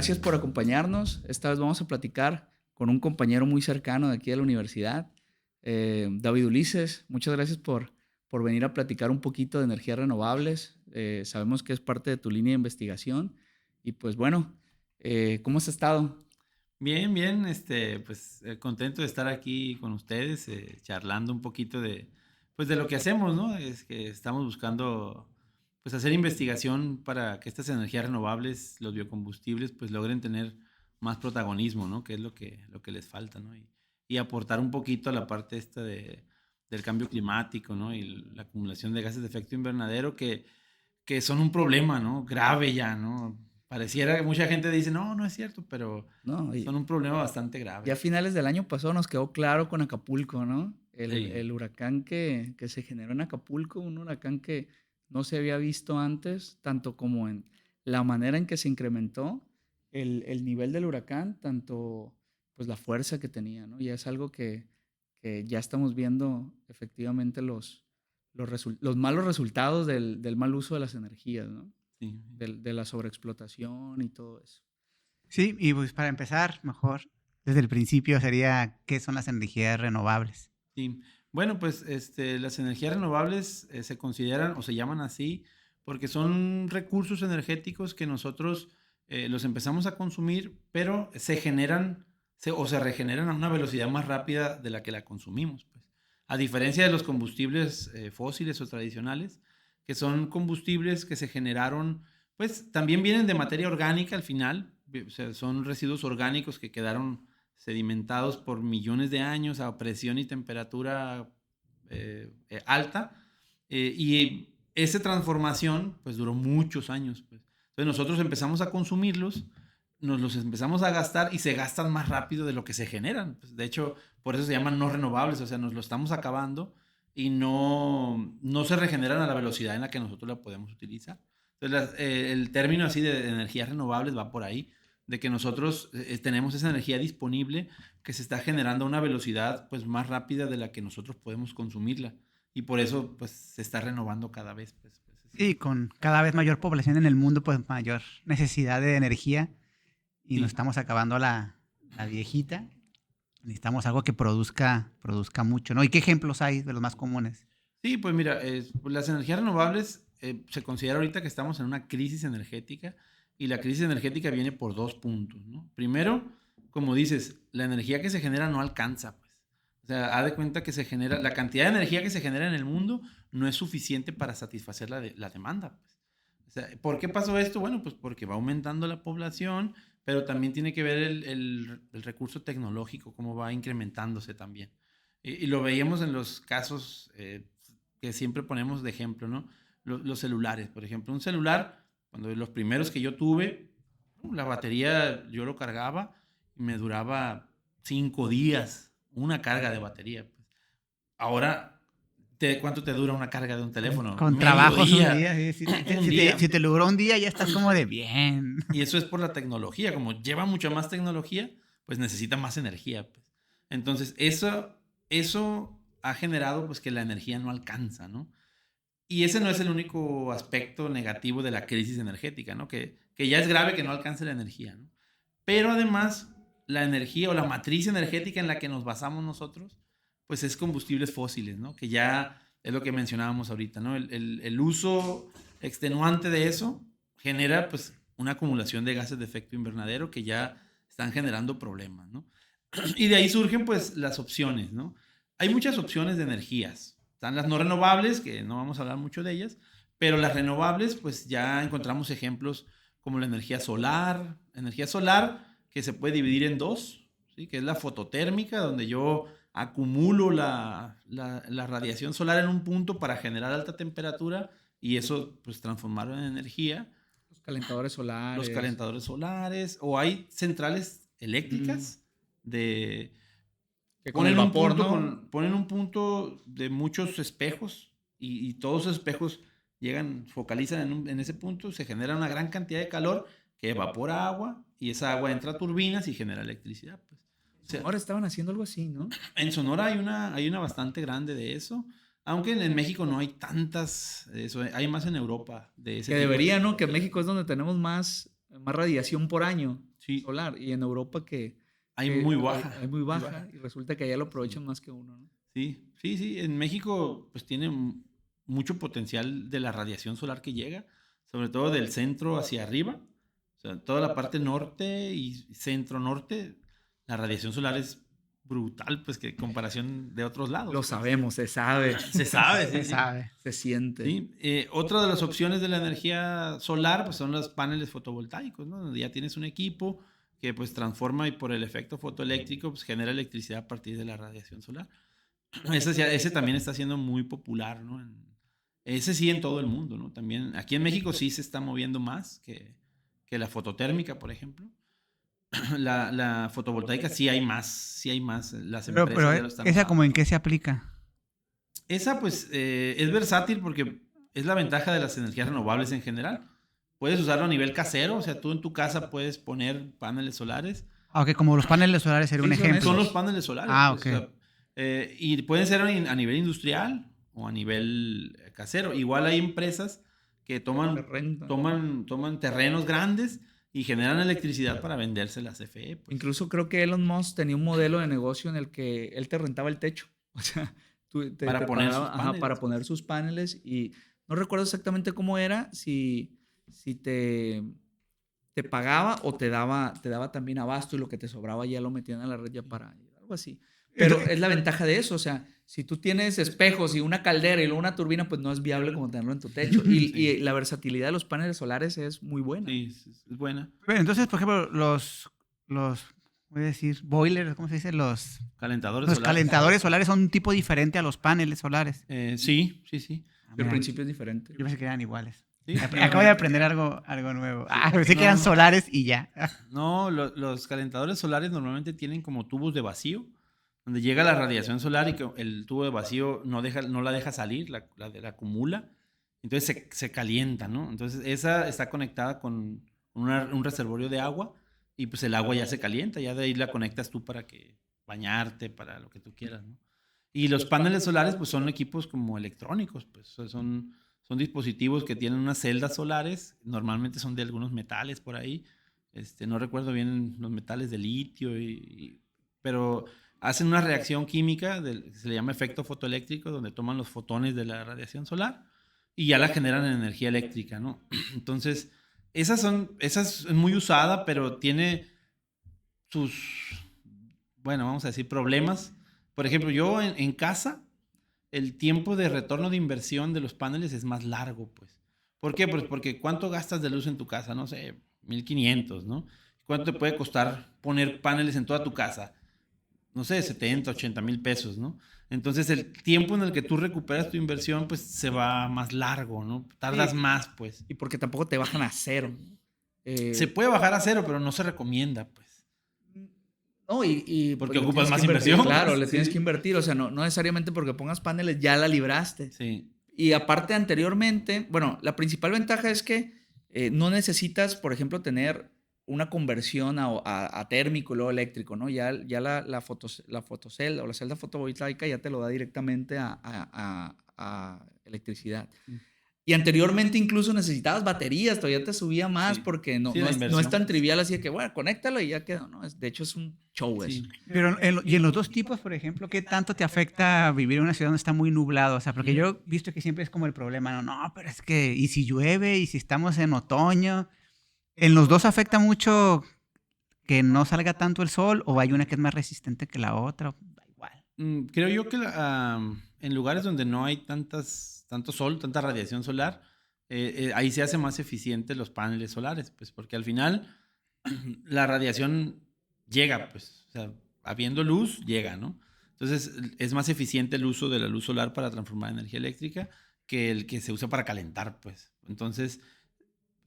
gracias por acompañarnos. Esta vez vamos a platicar con un compañero muy cercano de aquí de la universidad, David Ulises. Muchas gracias por venir a platicar un poquito de energías renovables. Sabemos que es parte de tu línea de investigación. Y pues bueno, ¿cómo has estado? Bien, bien, pues contento de estar aquí con ustedes, charlando un poquito pues de lo que hacemos, ¿no? Es que estamos buscando, pues hacer investigación para que estas energías renovables, los biocombustibles, pues logren tener más protagonismo, ¿no? Que es lo que les falta, ¿no? Y aportar un poquito a la parte del cambio climático, ¿no? Y la acumulación de gases de efecto invernadero que son un problema, ¿no? Grave ya, ¿no? Pareciera que mucha gente dice, no, no es cierto, pero No, son un problema bastante grave. ya a finales del año pasado nos quedó claro con Acapulco, ¿no? Sí, El huracán que se generó en Acapulco, un huracán que no se había visto antes, tanto como en la manera en que se incrementó el nivel del huracán, tanto pues la fuerza que tenía, ¿no? Y es algo que ya estamos viendo efectivamente los malos resultados del mal uso de las energías, ¿no? sí, De la sobreexplotación y todo eso. Sí, y pues para empezar, mejor, desde el principio sería, ¿qué son las energías renovables? sí. Bueno, pues las energías renovables se consideran o se llaman así porque son recursos energéticos que nosotros los empezamos a consumir, pero se generan o se regeneran a una velocidad más rápida de la que la consumimos, pues. A diferencia de los combustibles fósiles o tradicionales, que son combustibles que se generaron, pues también vienen de materia orgánica al final, o sea, son residuos orgánicos que quedaron sedimentados por millones de años a presión y temperatura alta, y esa transformación pues duró muchos años, pues. Entonces nosotros empezamos a consumirlos, nos los empezamos a gastar y se gastan más rápido de lo que se generan, pues. De hecho, por eso se llaman no renovables, o sea, nos lo estamos acabando y no se regeneran a la velocidad en la que nosotros la podemos utilizar. Entonces, el término así de energías renovables va por ahí, de que nosotros tenemos esa energía disponible que se está generando a una velocidad pues más rápida de la que nosotros podemos consumirla, y por eso pues se está renovando cada vez, pues, Sí, con cada vez mayor población en el mundo, pues mayor necesidad de energía y nos sí. estamos acabando la viejita. Necesitamos algo que produzca mucho, ¿no? ¿Y qué ejemplos hay de los más comunes? Sí, pues mira, pues, las energías renovables se considera ahorita que estamos en una crisis energética, y la crisis energética viene por dos puntos, ¿no? Primero, como dices, la energía que se genera no alcanza, pues. O sea, haz de cuenta que la cantidad de energía que se genera en el mundo no es suficiente para satisfacer la demanda, pues. O sea, ¿por qué pasó esto? Bueno, pues porque va aumentando la población, pero también tiene que ver el recurso tecnológico, cómo va incrementándose también. Y lo veíamos en los casos que siempre ponemos de ejemplo, ¿no? Los celulares, por ejemplo. Un celular, cuando los primeros que yo tuve, la batería yo lo cargaba y me duraba 5 días, una carga de batería, pues. Ahora, ¿cuánto te dura una carga de un teléfono? Con Medio trabajos un día, día, sí, un día. si te logró un día ya estás como de bien. Y eso es por la tecnología. Como lleva mucha más tecnología, pues necesita más energía, pues. Entonces, eso ha generado pues que la energía no alcanza, ¿no? Y ese no es el único aspecto negativo de la crisis energética, ¿no? Que ya es grave que no alcance la energía, ¿no? Pero además, la energía o la matriz energética en la que nos basamos nosotros, pues es combustibles fósiles, ¿no? Que ya es lo que mencionábamos ahorita, ¿no? El uso extenuante de eso genera, pues, una acumulación de gases de efecto invernadero que ya están generando problemas, ¿no? Y de ahí surgen, pues, las opciones, ¿no? Hay muchas opciones de energías. Están las no renovables, que no vamos a hablar mucho de ellas, pero las renovables, pues ya encontramos ejemplos como la energía solar que se puede dividir en dos, ¿sí? Que es la fototérmica, donde yo acumulo la radiación solar en un punto para generar alta temperatura y eso pues transformarlo en energía. Los calentadores Los solares. calentadores solares, o hay centrales Mm, eléctricas de que con el vapor, ¿no? ponen un punto de muchos espejos, y todos esos espejos focalizan en ese punto, se genera una gran cantidad de calor que evapora agua y esa agua entra a turbinas y genera electricidad, pues. O sea, Ahora estaban haciendo algo así, ¿no? en Sonora hay una bastante grande de eso, aunque en México no hay tantas de eso, hay más en Europa de ese Que tipo de debería, ¿no? Que tecnología. México es donde tenemos más radiación por año. Sí, solar. Y en Europa que hay muy baja. hay muy muy baja baja. y resulta que allá lo aprovechan más que uno, ¿no? Sí, sí, sí. En México, pues tiene mucho potencial de la radiación solar que llega, sobre todo del centro hacia arriba. O sea, toda la parte norte y centro-norte, la radiación solar es brutal, pues que en comparación de otros lados. Lo pues. sabemos, se sabe. Se sabe, sí, Se sí. sabe. Se siente. Sí, otra de las opciones de la energía solar pues, son los paneles fotovoltaicos, ¿no? Donde ya tienes un equipo que pues transforma y por el efecto fotoeléctrico pues, genera electricidad a partir de la radiación solar. Ese también está siendo muy popular, ¿no? Ese sí en todo el mundo, ¿no? También aquí en México sí se está moviendo más que la fototérmica, por ejemplo. La fotovoltaica sí hay más, las empresas Pero ya lo están esa como usando. en qué se aplica. Esa pues es versátil porque es la ventaja de las energías renovables en general. Puedes usarlo a nivel casero, o sea, tú en tu casa puedes poner paneles solares. Aunque como los paneles solares sería un Sí, son ejemplo. Son los paneles solares. Ah, Pues, o ok. sea, y pueden ser a nivel industrial o a nivel casero. Igual hay empresas que Te toman, rentan. toman terrenos grandes y generan electricidad para venderse a CFE. Pues. Incluso creo que Elon Musk tenía un modelo de negocio en el que él te rentaba el techo. O sea, Para te poner sus pagaba, ajá, paneles. para poner sus paneles y no recuerdo exactamente cómo era, si te pagaba o te daba también abasto y lo que te sobraba ya lo metían a la red ya para algo así. Pero es la ventaja de eso, o sea, si tú tienes espejos y una caldera y luego una turbina, pues no es viable como tenerlo en tu techo. Sí. Y la versatilidad de los paneles solares es muy buena. Sí, es buena. Pero entonces, por ejemplo, voy a decir, boilers, ¿cómo se dice? Los Calentadores los solares. calentadores solares son un tipo diferente a los paneles solares. Sí, sí, sí. Ah, Pero mira, el principio es diferente. yo pensé que eran iguales. Sí, Acabo de aprender algo nuevo. Pensé que No, eran no. solares y ya. No, los calentadores solares normalmente tienen como tubos de vacío, donde llega la radiación solar y que el tubo de vacío no la deja salir, la acumula, entonces se calienta, ¿no? Entonces esa está conectada con un reservorio de agua y pues el agua ya se calienta, ya de ahí la conectas tú para que bañarte, para lo que tú quieras, ¿no? Y los paneles solares pues son equipos como electrónicos, pues son dispositivos que tienen unas celdas solares, normalmente son de algunos metales por ahí, no recuerdo bien los metales de litio, pero hacen una reacción química que se le llama efecto fotoeléctrico, donde toman los fotones de la radiación solar y ya la generan en energía eléctrica, ¿no? Entonces, esa es muy usada, pero tiene sus, bueno, vamos a decir, problemas. Por ejemplo, yo en casa, el tiempo de retorno de inversión de los paneles es más largo, pues. ¿Por qué? Pues porque ¿cuánto gastas de luz en tu casa? No sé, 1,500, ¿no? ¿Cuánto te puede costar poner paneles en toda tu casa? No sé, 70, 80 mil pesos, ¿no? Entonces el tiempo en el que tú recuperas tu inversión, pues se va más largo, ¿no? Tardas más, pues. Y porque tampoco te bajan a cero. Se puede bajar a cero, pero no se recomienda, pues. No, y Porque le ocupas tienes que más invertir, inversión, claro, pues, le tienes sí. que invertir. O sea, no necesariamente porque pongas paneles ya la libraste. Sí. Y aparte, anteriormente, bueno, la principal ventaja es que no necesitas, por ejemplo, tener una conversión a térmico y luego eléctrico, ¿no? Ya la fotocelda o la celda fotovoltaica ya te lo da directamente a electricidad. Y anteriormente incluso necesitabas baterías, todavía te subía más Sí. porque no, Sí, no, la es, no es inversión, tan pues. trivial así de que, bueno, conéctalo y ya quedó, ¿no? De hecho es un show eso. Sí. Pero y en los dos tipos, por ejemplo, ¿qué tanto te afecta vivir en una ciudad donde está muy nublado? O sea, porque yo he visto que siempre es como el problema, no, pero es que, ¿y si llueve? ¿Y si estamos en otoño? ¿En los dos afecta mucho que no salga tanto el sol o hay una que es más resistente que la otra? Da igual. Creo yo que en lugares donde no hay tanto sol, tanta radiación solar, ahí se hace más eficiente los paneles solares, pues porque al final la radiación llega, pues, o sea, habiendo luz, llega, ¿no? Entonces es más eficiente el uso de la luz solar para transformar energía eléctrica que el que se usa para calentar, pues. Entonces,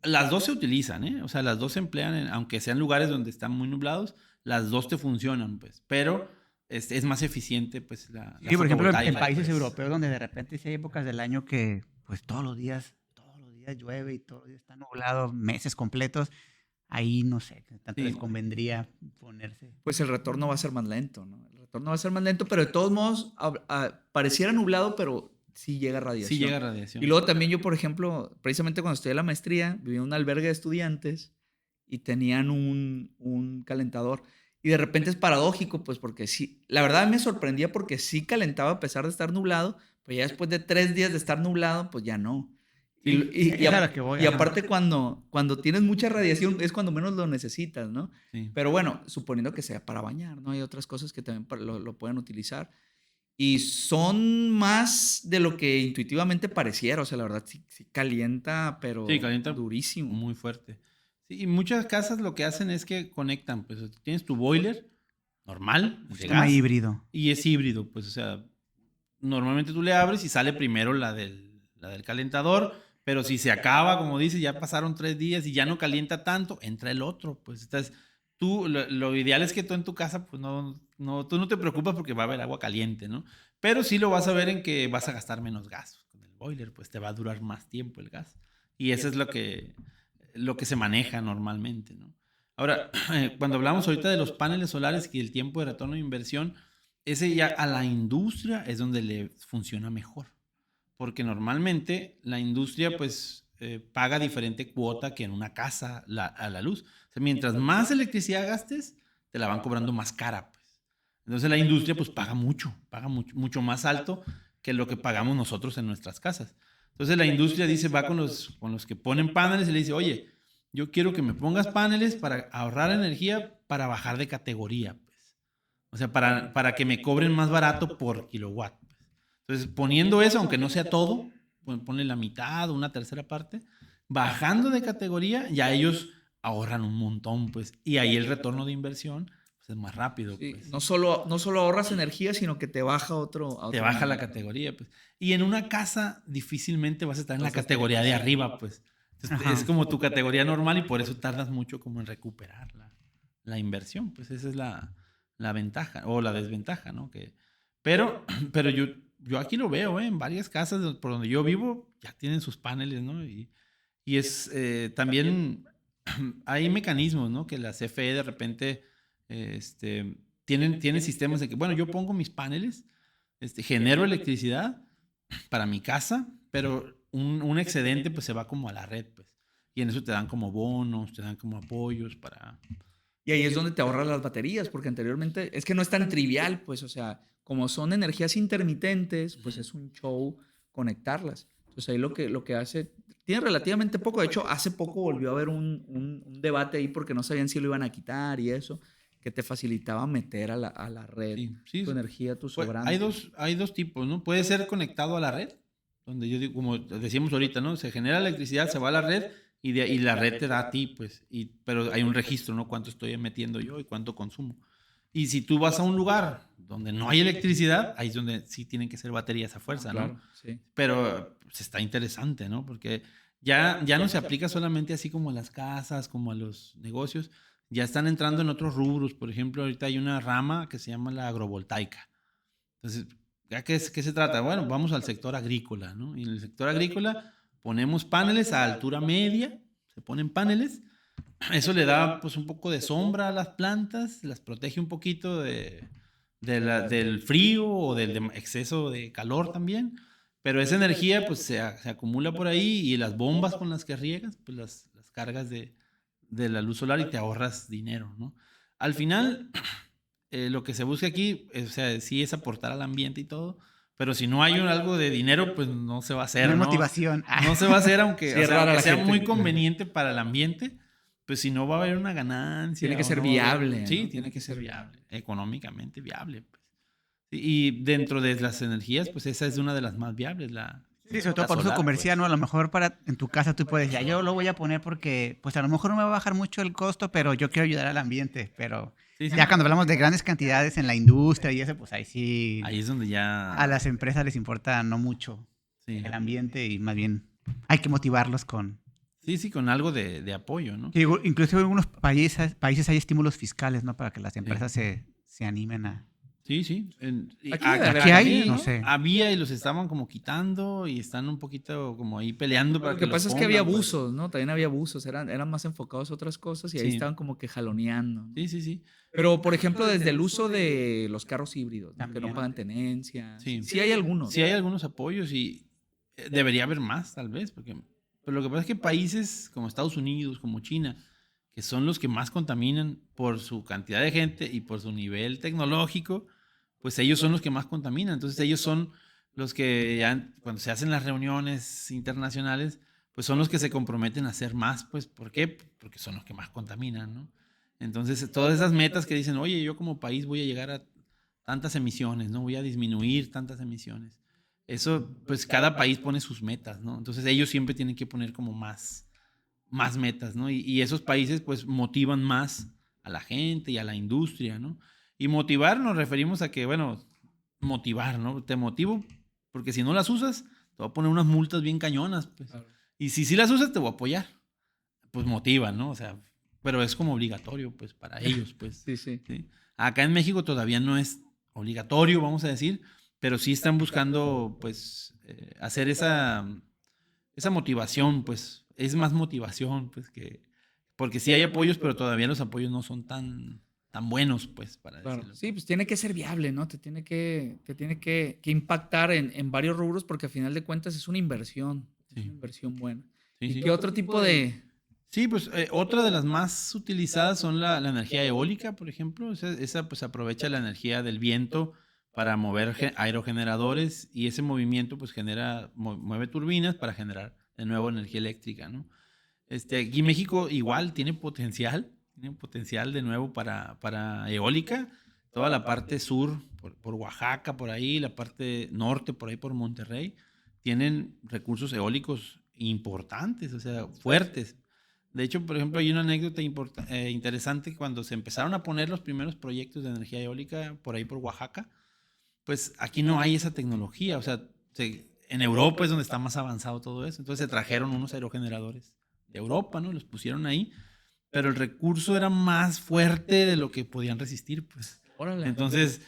las dos se utilizan, ¿eh? O sea, las dos se emplean, aunque sean lugares donde están muy nublados, las dos te funcionan, pues. Pero es más eficiente, pues, la Sí, por ejemplo, en fotovoltaica, países pues. europeos donde de repente sí hay épocas del año que pues todos los días llueve y todos los días está nublado, meses completos, ahí no sé, qué tanto Sí. les convendría ponerse. Pues el retorno va a ser más lento, ¿no? El retorno va a ser más lento, pero de todos modos pareciera nublado, pero sí llega radiación. Sí llega radiación. Y luego también yo, por ejemplo, precisamente cuando estudié la maestría, viví en un albergue de estudiantes y tenían un calentador. Y de repente es paradójico, pues porque sí, la verdad me sorprendía porque sí calentaba a pesar de estar nublado, pero ya después de 3 días de estar nublado, pues ya no. Y, Sí, es a lo que voy. y Ajá. aparte cuando tienes mucha radiación es cuando menos lo necesitas, ¿no? sí. Pero bueno, suponiendo que sea para bañar, ¿no? Hay otras cosas que también lo pueden utilizar. Y son más de lo que intuitivamente pareciera, o sea, la verdad sí calienta, Sí, pero calienta durísimo. muy fuerte. Sí, y muchas casas lo que hacen es que conectan, pues tienes tu boiler normal, Un de sistema gas, híbrido. y es híbrido, pues o sea, normalmente tú le abres y sale primero la del calentador, pero si se acaba, como dices, ya pasaron 3 días y ya no calienta tanto, entra el otro, pues estás, lo ideal es que tú en tu casa, pues tú no te preocupas porque va a haber agua caliente, ¿no? Pero sí lo vas a ver en que vas a gastar menos gas con el boiler, pues te va a durar más tiempo el gas. Y eso es lo que se maneja normalmente, ¿no? Ahora, cuando hablamos ahorita de los paneles solares y el tiempo de retorno de inversión, ese ya a la industria es donde le funciona mejor. Porque normalmente la industria pues paga diferente cuota que en una casa a la luz. O sea, mientras más electricidad gastes, te la van cobrando más cara, pues. Entonces la industria pues paga mucho, mucho más alto que lo que pagamos nosotros en nuestras casas. Entonces la industria dice, va con los que ponen paneles y le dice, oye, yo quiero que me pongas paneles para ahorrar energía, para bajar de categoría, pues. O sea, para que me cobren más barato por kilowatt. Pues. Entonces, poniendo eso, aunque no sea todo, ponle la mitad o una tercera parte, bajando de categoría, ya ellos ahorran un montón, pues. Y ahí el retorno de inversión pues, es más rápido, Sí, pues. no solo ahorras energía, sino que te baja a Te otro baja la nivel. categoría, pues. Y en una casa difícilmente vas a estar en la Entonces, categoría de arriba, pues. Entonces, Ajá. es como tu categoría normal y por eso tardas mucho como en recuperar la inversión. Pues esa es la ventaja o la desventaja, ¿no? Pero yo aquí lo veo, ¿eh? En varias casas por donde yo vivo ya tienen sus paneles, ¿no? Y es también hay mecanismos, ¿no? Que la CFE de repente tienen sistemas de que, bueno, yo pongo mis paneles, genero electricidad para mi casa, pero un excedente pues se va como a la red, pues. Y en eso te dan como bonos, te dan como apoyos para... Y ahí es donde te ahorras las baterías, porque anteriormente es que no es tan trivial, pues, o sea, como son energías intermitentes, pues es un show conectarlas. Entonces ahí lo que hace, tiene relativamente poco, de hecho, hace poco volvió a haber un debate ahí porque no sabían si lo iban a quitar y eso, que te facilitaba meter a la red Sí, sí. tu energía, tu Pues, sobrante. hay dos tipos, ¿no? Puede ser conectado a la red, donde yo digo, como decíamos ahorita, ¿no? Se genera electricidad, se va a la red y la red te da a ti, pues, pero hay un registro, ¿no? Cuánto estoy metiendo yo y cuánto consumo. Y si tú vas a un lugar donde no hay electricidad, ahí es donde sí tienen que ser baterías a fuerza, ¿no? Claro, sí. Pero pues, está interesante, ¿no? Porque ya no se aplica solamente así como a las casas, como a los negocios, ya están entrando en otros rubros. Por ejemplo, ahorita hay una rama que se llama la agrovoltaica. Entonces, ¿qué se trata? Bueno, vamos al sector agrícola, ¿no? Y en el sector agrícola ponemos paneles a altura media, se ponen paneles, eso le da pues un poco de sombra a las plantas, las protege un poquito del frío o del exceso de calor también, pero esa energía pues se acumula por ahí y las bombas con las que riegas, pues las cargas de la luz solar y te ahorras dinero, ¿no? Al final, lo que se busca aquí, o sea, sí es aportar al ambiente y todo, pero si no hay algo de dinero, pues no se va a No hacer, hay ¿no? motivación. No se va a hacer aunque, Sí, o es sea, rara aunque la sea gente. muy conveniente para el ambiente, pues si no va a haber una ganancia. Tiene que o ser no va a haber- viable, Sí, ¿no? tiene que ser viable, económicamente viable, pues. Y dentro de las energías, pues esa es una de las más viables, Sí, sobre todo la para uso solar, comercial, pues. ¿no? A lo mejor en tu casa tú puedes, ya yo lo voy a poner porque, pues a lo mejor no me va a bajar mucho el costo, pero yo quiero ayudar al ambiente. Pero Sí, sí. ya cuando hablamos de grandes cantidades en la industria y eso, pues ahí sí Ahí es donde a las ya... empresas les importa no mucho Sí, el ambiente y más bien hay que motivarlos con... sí, con algo de apoyo, ¿no? Sí, incluso en algunos países hay estímulos fiscales, ¿no? Para que las empresas se animen a... Sí, sí. Aquí debe haber Aquí hay, también, no ¿no? sé. Había y los estaban como quitando y están un poquito como ahí peleando para Lo que que los pasa es que había pongan, pues. abusos, ¿no? También había abusos, eran más enfocados a otras cosas y ahí Sí, estaban como que jaloneando, ¿no? sí, sí, sí. Pero, por ejemplo, desde el uso de los carros híbridos, ¿no? Que no También. pagan tenencia. Sí. Sí hay algunos. Sí hay algunos apoyos y debería haber más, tal vez, porque pero lo que pasa es que países como Estados Unidos, como China, que son los que más contaminan por su cantidad de gente y por su nivel tecnológico, pues ellos son los que más contaminan. Entonces ellos son los que ya cuando se hacen las reuniones internacionales, pues son los que se comprometen a hacer más, pues ¿por qué? Porque son los que más contaminan, ¿no? Entonces todas esas metas que dicen, oye, yo como país voy a llegar a tantas emisiones, ¿no? Voy a disminuir tantas emisiones. Eso, pues cada país pone sus metas, ¿no? Entonces ellos siempre tienen que poner como más metas, ¿no? Y esos países pues motivan más a la gente y a la industria, ¿no? Y motivar nos referimos a que, bueno, motivar, ¿no? Te motivo porque si no las usas, te voy a poner unas multas bien cañonas, pues. Claro. Y si sí las usas, te voy a apoyar. Pues motiva, ¿no? O sea, pero es como obligatorio, pues, para ellos, pues. Sí, sí. ¿Sí? Acá en México todavía no es obligatorio, vamos a decir, pero sí están buscando, pues, hacer esa motivación, pues, es más motivación, pues, porque sí hay apoyos, pero todavía los apoyos no son tan buenos, pues, para Claro. decirlo. Sí, pues tiene que ser viable, ¿no? Te tiene que impactar en varios rubros porque al final de cuentas es una inversión. Sí. Es una inversión buena. Sí, ¿Y sí. qué otro tipo de...? Sí, pues otra de las más utilizadas son la energía eólica, por ejemplo. Esa pues aprovecha la energía del viento para mover aerogeneradores y ese movimiento pues mueve turbinas para generar de nuevo energía eléctrica, ¿no? Aquí México igual tiene potencial de nuevo para eólica. Toda la parte sur, por Oaxaca, por ahí, la parte norte, por ahí por Monterrey, tienen recursos eólicos importantes, o sea, fuertes. De hecho, por ejemplo, hay una anécdota interesante cuando se empezaron a poner los primeros proyectos de energía eólica por ahí por Oaxaca, pues aquí no hay esa tecnología, o sea, en Europa es donde está más avanzado todo eso, entonces se trajeron unos aerogeneradores de Europa, ¿no? Los pusieron ahí, pero el recurso era más fuerte de lo que podían resistir, pues. Órale. Entonces,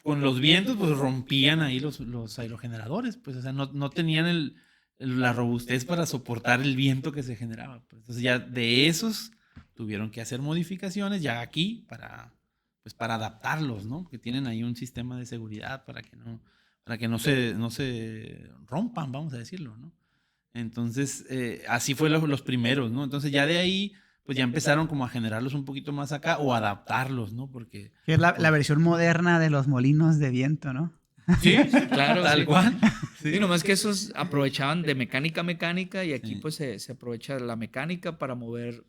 con los vientos, pues rompían ahí los aerogeneradores, pues, o sea, no tenían la robustez para soportar el viento que se generaba. Pues. Entonces ya de esos tuvieron que hacer modificaciones ya aquí pues para adaptarlos, ¿no? Porque tienen ahí un sistema de seguridad para que no se rompan, vamos a decirlo, ¿no? Entonces, así fue los primeros, ¿no? Entonces ya de ahí, pues ya empezaron como a generarlos un poquito más acá o adaptarlos, ¿no? Porque... Que es la versión moderna de los molinos de viento, ¿no? Sí, claro, tal cual. Sí, nomás que esos aprovechaban de mecánica y aquí Sí. pues se aprovecha la mecánica para mover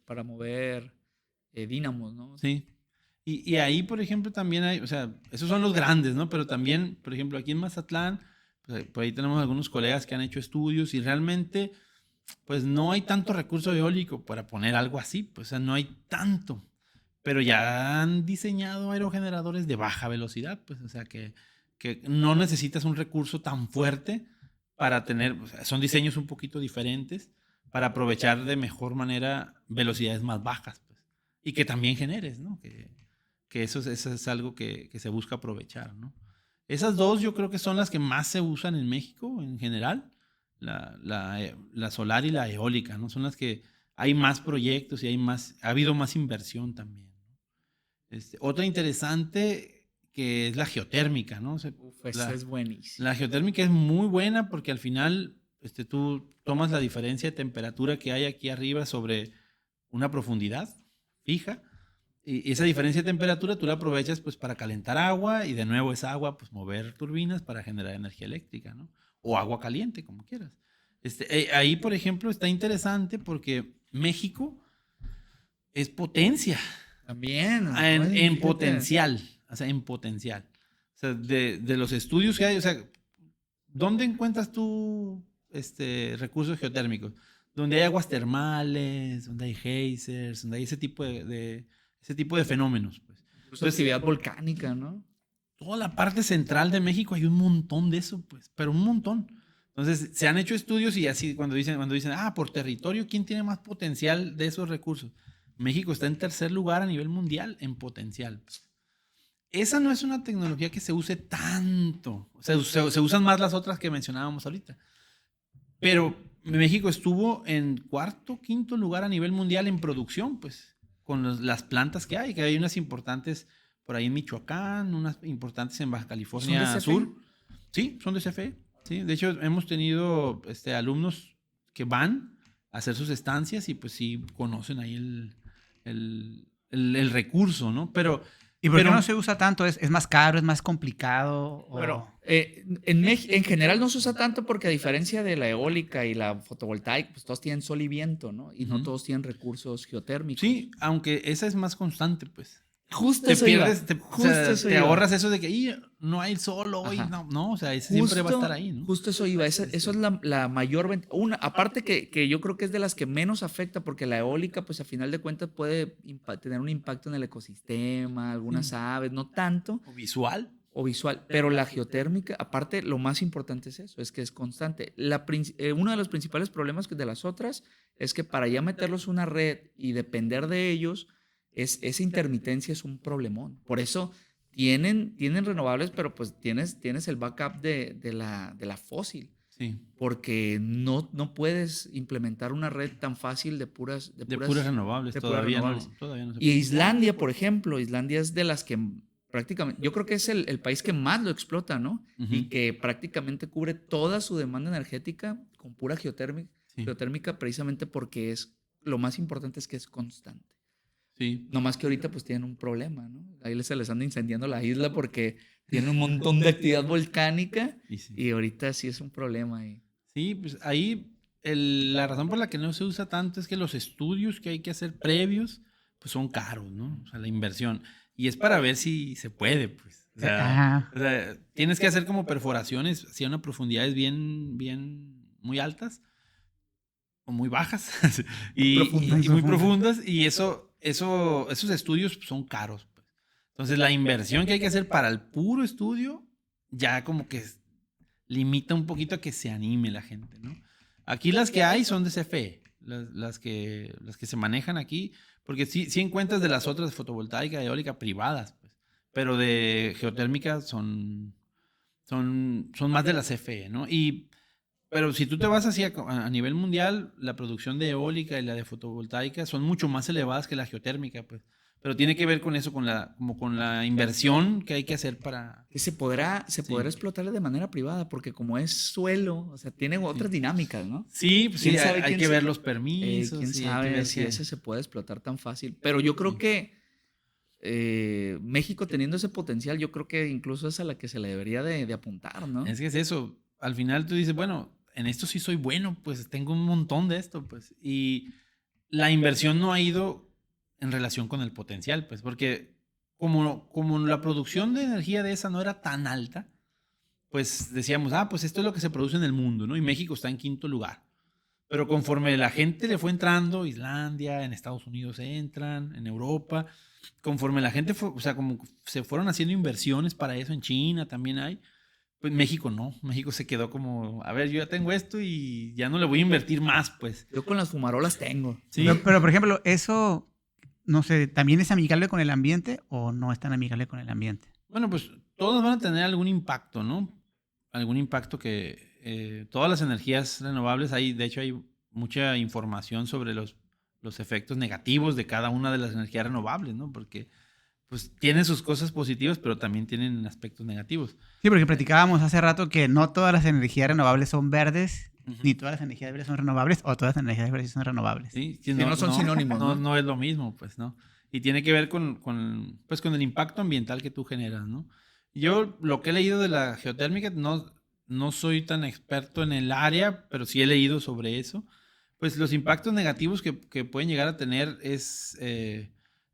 dínamos, ¿no? Sí. Y ahí, por ejemplo, también hay, o sea, esos son los grandes, ¿no? Pero también, por ejemplo, aquí en Mazatlán, pues, por ahí tenemos algunos colegas que han hecho estudios y realmente, pues no hay tanto recurso eólico para poner algo así, pues, o sea, no hay tanto. Pero ya han diseñado aerogeneradores de baja velocidad, pues, o sea, que no necesitas un recurso tan fuerte para tener, o sea, son diseños un poquito diferentes para aprovechar de mejor manera velocidades más bajas, pues, y que también generes, ¿no? Que eso es algo que se busca aprovechar, ¿no? Esas dos yo creo que son las que más se usan en México en general, la solar y la eólica, ¿no? Son las que hay más proyectos y ha habido más inversión también. Otra interesante que es la geotérmica, ¿no? Esa es buenísima. La geotérmica es muy buena porque al final tú tomas la diferencia de temperatura que hay aquí arriba sobre una profundidad fija y esa diferencia de temperatura tú la aprovechas pues para calentar agua y de nuevo esa agua pues mover turbinas para generar energía eléctrica, ¿no? O agua caliente, como quieras. Ahí, por ejemplo, está interesante porque México es potencia. También. En potencial. O sea, en potencial. O sea, de los estudios que hay, o sea, ¿dónde encuentras tú recursos geotérmicos? Donde hay aguas termales, donde hay geysers, donde hay ese tipo de fenómenos. Pues. Incluso actividad volcánica, ¿no? Toda la parte central de México hay un montón de eso, pues, pero un montón. Entonces, se han hecho estudios y así cuando dicen, por territorio, ¿quién tiene más potencial de esos recursos? México está en tercer lugar a nivel mundial en potencial. Esa no es una tecnología que se use tanto. O sea, se usan más las otras que mencionábamos ahorita. Pero México estuvo en cuarto, quinto lugar a nivel mundial en producción, pues, con las plantas que hay unas importantes por ahí en Michoacán, unas importantes en Baja California Sur. Sí, son de CFE. Sí, de hecho, hemos tenido alumnos que van a hacer sus estancias y pues sí conocen ahí el recurso, ¿no? ¿Y por qué pero no se usa tanto? ¿Es más caro, es más complicado? Pero en general no se usa tanto porque a diferencia de la eólica y la fotovoltaica, pues todos tienen sol y viento, ¿no? Y no todos tienen recursos geotérmicos. Sí, aunque esa es más constante, pues. Justo Te eso pierdes, iba. o sea, Justo eso te iba. ahorras eso de que no hay sol hoy, Ajá. no, o sea, ese siempre va a estar ahí, ¿no? Justo eso iba. Eso es la mayor ventaja. Aparte que yo creo que es de las que menos afecta porque la eólica, pues a final de cuentas puede tener un impacto en el ecosistema, algunas aves, no tanto. O visual. O visual, pero la geotérmica, aparte, lo más importante es eso, es que es constante. Uno de los principales problemas de las otras es que para ya meterlos en una red y depender de ellos, esa intermitencia es un problemón. Por eso tienen renovables, pero pues tienes el backup de la fósil, Sí. porque no puedes implementar una red tan fácil de puras renovables, de puras todavía renovables. no se Y Islandia, por ejemplo, Islandia es de las que prácticamente, yo creo que es el país que más lo explota, ¿no? Y que prácticamente cubre toda su demanda energética con pura geotérmica precisamente porque lo más importante es que es constante. Sí. No más que ahorita pues tienen un problema, ¿no? Ahí se les anda incendiando la isla porque tienen un montón de actividad volcánica y ahorita sí es un problema ahí. Sí, pues ahí la razón por la que no se usa tanto es que los estudios que hay que hacer previos pues son caros, ¿no? O sea, la inversión. Y es para ver si se puede, pues. O sea, tienes que hacer como perforaciones así a una profundidades bien, muy altas o muy bajas y muy profundas. Y esos estudios pues, son caros. Pues. Entonces, la inversión que hay que hacer para el puro estudio ya como que limita un poquito a que se anime la gente, ¿no? Aquí las que hay son de CFE, las que se manejan aquí, porque sí encuentras de las otras fotovoltaica, eólica privadas, pues, pero de geotérmica son más de la CFE, ¿no? Pero si tú te vas así a nivel mundial, la producción de eólica y la de fotovoltaica son mucho más elevadas que la geotérmica, pues. Pero tiene que ver con eso, con la inversión que hay que hacer para... Que se podrá explotar de manera privada, porque como es suelo, o sea, tiene otras dinámicas, ¿no? Sí, pues sí, hay que ver los permisos. ¿Quién sabe si ese se puede explotar tan fácil? Pero yo creo que México teniendo ese potencial, yo creo que incluso es a la que se le debería de apuntar, ¿no? Es que es eso. Al final tú dices, bueno, en esto sí soy bueno, pues tengo un montón de esto, pues. Y la inversión no ha ido en relación con el potencial, pues, porque como la producción de energía de esa no era tan alta, pues decíamos, pues esto es lo que se produce en el mundo, ¿no? Y México está en quinto lugar. Pero conforme la gente le fue entrando, Islandia, en Estados Unidos entran, en Europa, conforme la gente fue, o sea, como se fueron haciendo inversiones para eso, en China también hay, pues México no, México se quedó como, a ver, yo ya tengo esto y ya no le voy a invertir más, pues. Yo con las fumarolas tengo. Sí. Pero por ejemplo, eso, no sé, ¿también es amigable con el ambiente o no es tan amigable con el ambiente? Bueno, pues todos van a tener algún impacto, ¿no? Algún impacto que todas las energías renovables, de hecho hay mucha información sobre los efectos negativos de cada una de las energías renovables, ¿no? Porque pues tienen sus cosas positivas, pero también tienen aspectos negativos. Sí, porque platicábamos hace rato que no todas las energías renovables son verdes, ni todas las energías verdes son renovables, o todas las energías verdes son renovables. Sí, no son sinónimos. No es lo mismo, pues, ¿no? Y tiene que ver con el impacto ambiental que tú generas, ¿no? Yo lo que he leído de la geotérmica, no soy tan experto en el área, pero sí he leído sobre eso. Pues los impactos negativos que pueden llegar a tener es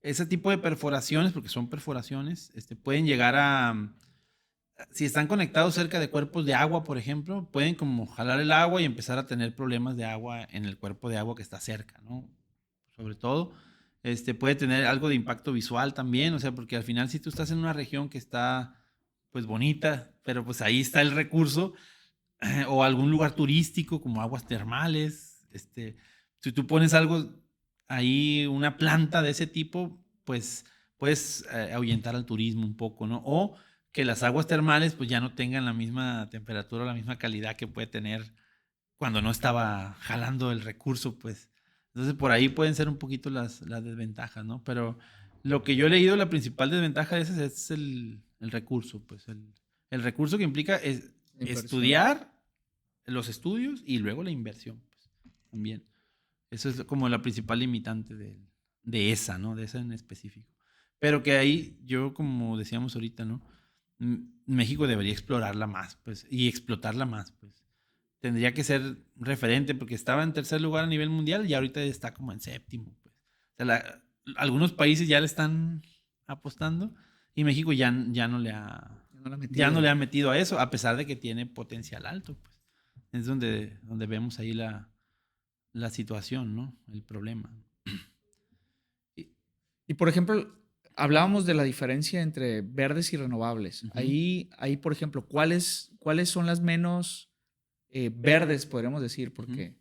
ese tipo de perforaciones, porque son perforaciones, pueden llegar a, si están conectados cerca de cuerpos de agua, por ejemplo, pueden como jalar el agua y empezar a tener problemas de agua en el cuerpo de agua que está cerca, ¿no? Sobre todo, puede tener algo de impacto visual también, o sea, porque al final si tú estás en una región que está, pues, bonita, pero pues ahí está el recurso, o algún lugar turístico como aguas termales, si tú pones algo ahí, una planta de ese tipo, pues puedes ahuyentar al turismo un poco, ¿no? O que las aguas termales pues ya no tengan la misma temperatura o la misma calidad que puede tener cuando no estaba jalando el recurso, pues. Entonces por ahí pueden ser un poquito las desventajas, ¿no? Pero lo que yo he leído, la principal desventaja de esas es el recurso, pues. El recurso que implica es estudiar los estudios y luego la inversión, pues, también. Eso es como la principal limitante de esa, ¿no? De esa en específico. Pero que ahí, yo como decíamos ahorita, ¿no? México debería explorarla más, pues, y explotarla más, pues. Tendría que ser referente porque estaba en tercer lugar a nivel mundial y ahorita está como en séptimo, pues. O sea, algunos países ya le están apostando y México ya no le ha No la ha ya no metido. le ha metido a eso, a pesar de que tiene potencial alto, pues. Es donde vemos ahí la situación, ¿no? El problema. Y- Y por ejemplo, hablábamos de la diferencia entre verdes y renovables. Ujú. Ahí, por ejemplo, ¿cuáles son las menos verdes, podríamos decir? Porque,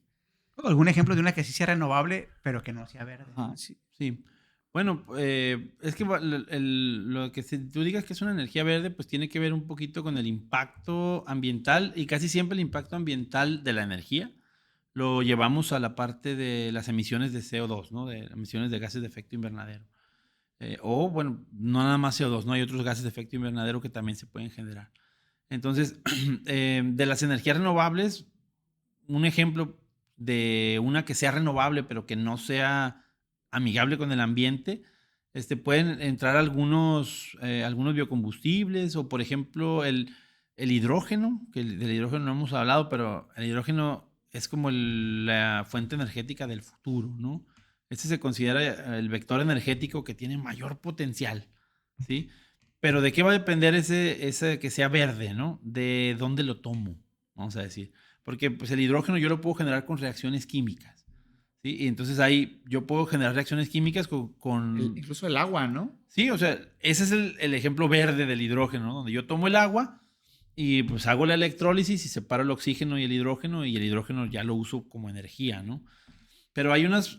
¿Algún ejemplo de una que sí sea renovable, pero que no sea verde? ajá, sí, Sí. Bueno, es que lo que tú digas que es una energía verde, pues tiene que ver un poquito con el impacto ambiental y casi siempre el impacto ambiental de la energía lo llevamos a la parte de las emisiones de CO2, ¿no? De emisiones de gases de efecto invernadero. O, bueno, no nada más CO2, ¿no? Hay otros gases de efecto invernadero que también se pueden generar. Entonces, de las energías renovables, un ejemplo de una que sea renovable, pero que no sea amigable con el ambiente, pueden entrar algunos biocombustibles o, por ejemplo, el hidrógeno, que del hidrógeno no hemos hablado, pero el hidrógeno es como la fuente energética del futuro, ¿no? Este se considera el vector energético que tiene mayor potencial, ¿sí? Pero ¿de qué va a depender ese que sea verde, ¿no? De dónde lo tomo, vamos a decir. Porque pues, el hidrógeno yo lo puedo generar con reacciones químicas, ¿sí? Y entonces ahí yo puedo generar reacciones químicas con. incluso el agua, ¿no? Sí, o sea, ese es el ejemplo verde del hidrógeno, ¿no? Donde yo tomo el agua y pues hago la electrólisis y separo el oxígeno y el hidrógeno ya lo uso como energía, ¿no? Pero hay unas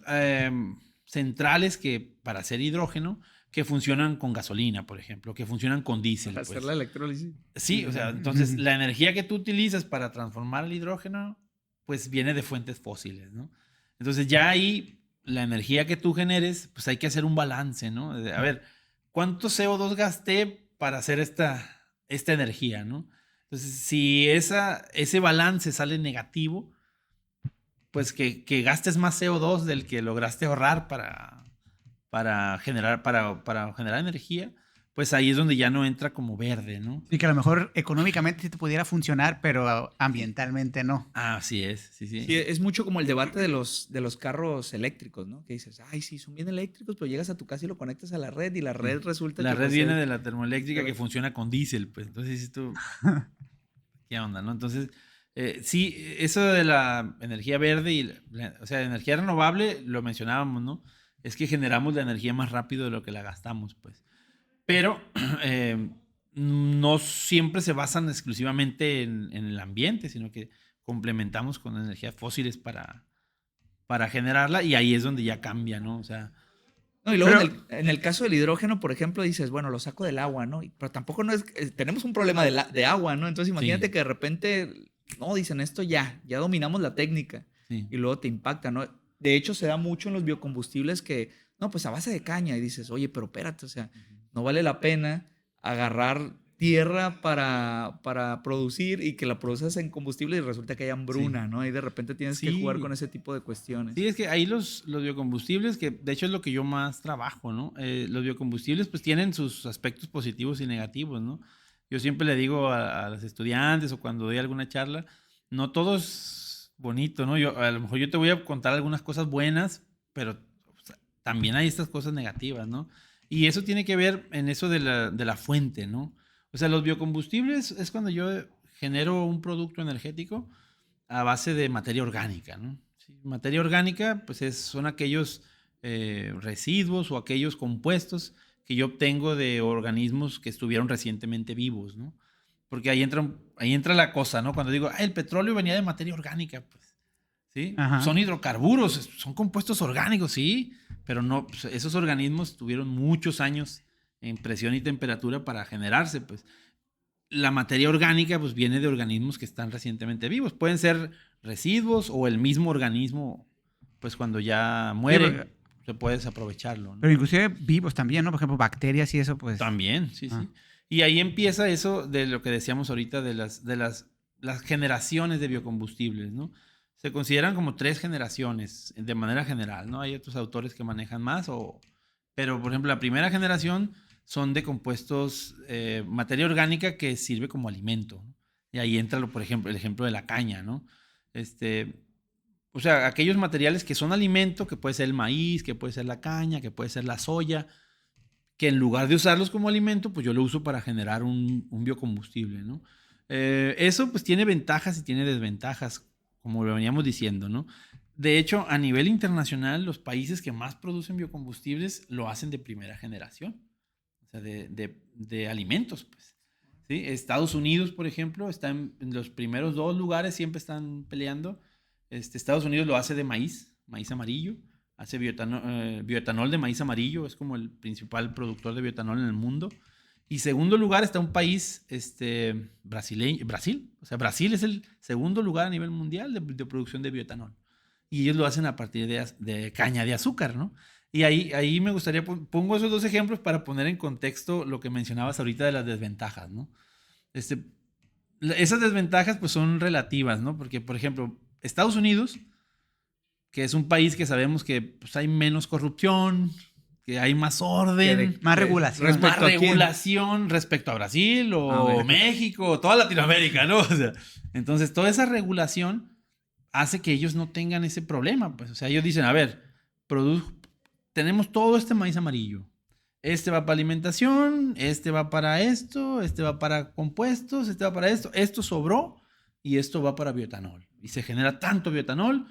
centrales que para hacer hidrógeno que funcionan con gasolina, por ejemplo, que funcionan con diésel. Para Pues. hacer la electrólisis. Sí, o sea, entonces la energía que tú utilizas para transformar el hidrógeno, pues viene de fuentes fósiles, ¿no? Entonces ya ahí la energía que tú generes, pues hay que hacer un balance, ¿no? A ver, ¿cuánto CO2 gasté para hacer esta energía, ¿no? Entonces, si ese balance sale negativo, pues que gastes más CO2 del que lograste ahorrar para generar energía, pues ahí es donde ya no entra como verde, ¿no? Sí, que a lo mejor económicamente sí te pudiera funcionar, pero ambientalmente no. Ah, así es, sí. Sí, es mucho como el debate de los carros eléctricos, ¿no? Que dices, ay, sí, son bien eléctricos, pero llegas a tu casa y lo conectas a la red y la red resulta La que red pues, viene de la termoeléctrica que pero- funciona con diésel, pues entonces dices tú, ¿qué onda, no? Entonces, sí, eso de la energía verde o sea, energía renovable, lo mencionábamos, ¿no? Es que generamos la energía más rápido de lo que la gastamos, pues. Pero no siempre se basan exclusivamente en el ambiente, sino que complementamos con energías fósiles para generarla y ahí es donde ya cambia, ¿no? O sea, No, y luego Pero, en el caso del hidrógeno, por ejemplo, dices, bueno, lo saco del agua, ¿no? Pero tampoco no es, tenemos un problema de agua, ¿no? Entonces imagínate sí, que de repente, no, dicen esto ya dominamos la técnica sí. y luego te impacta, ¿no? De hecho, se da mucho en los biocombustibles que, no, pues a base de caña y dices, oye, pero espérate, o sea, no vale la pena agarrar tierra para producir y que la produzcas en combustible y resulta que hay hambruna, Sí. ¿no? Y de repente tienes que jugar con ese tipo de cuestiones. Sí, es que ahí los biocombustibles, que de hecho es lo que yo más trabajo, ¿no? Los biocombustibles pues tienen sus aspectos positivos y negativos, ¿no? Yo siempre le digo a los estudiantes o cuando doy alguna charla, no todo es bonito, ¿no? A lo mejor yo te voy a contar algunas cosas buenas, pero o sea, también hay estas cosas negativas, ¿no? Y eso tiene que ver en eso de la fuente, ¿no? O sea, los biocombustibles es cuando yo genero un producto energético a base de materia orgánica, ¿no? Sí, materia orgánica, pues son aquellos residuos o aquellos compuestos que yo obtengo de organismos que estuvieron recientemente vivos, ¿no? Porque ahí entra la cosa, ¿no? Cuando digo, el petróleo venía de materia orgánica, pues, ¿sí? ajá. Son hidrocarburos, son compuestos orgánicos, sí, pero no, pues, esos organismos tuvieron muchos años en presión y temperatura para generarse, pues la materia orgánica pues viene de organismos que están recientemente vivos. Pueden ser residuos o el mismo organismo, pues cuando ya Sí, muere, se puede desaprovecharlo, ¿no? pero inclusive vivos también, ¿no? Por ejemplo, bacterias y eso, pues. También, sí, Ah. sí. Y ahí empieza eso de lo que decíamos ahorita de las generaciones de biocombustibles, ¿no? O se consideran como 3 generaciones de manera general, ¿no? Hay otros autores que manejan más, pero por ejemplo la primera generación son de compuestos, materia orgánica que sirve como alimento, ¿no? Y ahí entra, por ejemplo, el ejemplo de la caña, ¿no? O sea, aquellos materiales que son alimento, que puede ser el maíz, que puede ser la caña, que puede ser la soya, que en lugar de usarlos como alimento, pues yo lo uso para generar un biocombustible, ¿no? Eso pues tiene ventajas y tiene desventajas, como lo veníamos diciendo, ¿no? De hecho, a nivel internacional, los países que más producen biocombustibles lo hacen de primera generación, o sea, de alimentos, pues. ¿Sí? Estados Unidos, por ejemplo, está en los primeros 2 lugares, siempre están peleando. Estados Unidos lo hace de maíz amarillo, hace bioetanol de maíz amarillo, es como el principal productor de bioetanol en el mundo. Y segundo lugar está un país Brasil. O sea, Brasil es el segundo lugar a nivel mundial de producción de bioetanol. Y ellos lo hacen a partir de caña de azúcar, ¿no? Y ahí me gustaría, pongo esos 2 ejemplos para poner en contexto lo que mencionabas ahorita de las desventajas, ¿no? Esas desventajas pues son relativas, ¿no? Porque, por ejemplo, Estados Unidos, que es un país que sabemos que pues, hay menos corrupción, que hay más orden, más regulación. Respecto a Brasil o México, o toda Latinoamérica, ¿no? O sea, entonces, toda esa regulación hace que ellos no tengan ese problema. Pues. O sea, ellos dicen, a ver, tenemos todo este maíz amarillo. Este va para alimentación, este va para esto, este va para compuestos, este va para esto. Esto sobró y esto va para bioetanol. Y se genera tanto bioetanol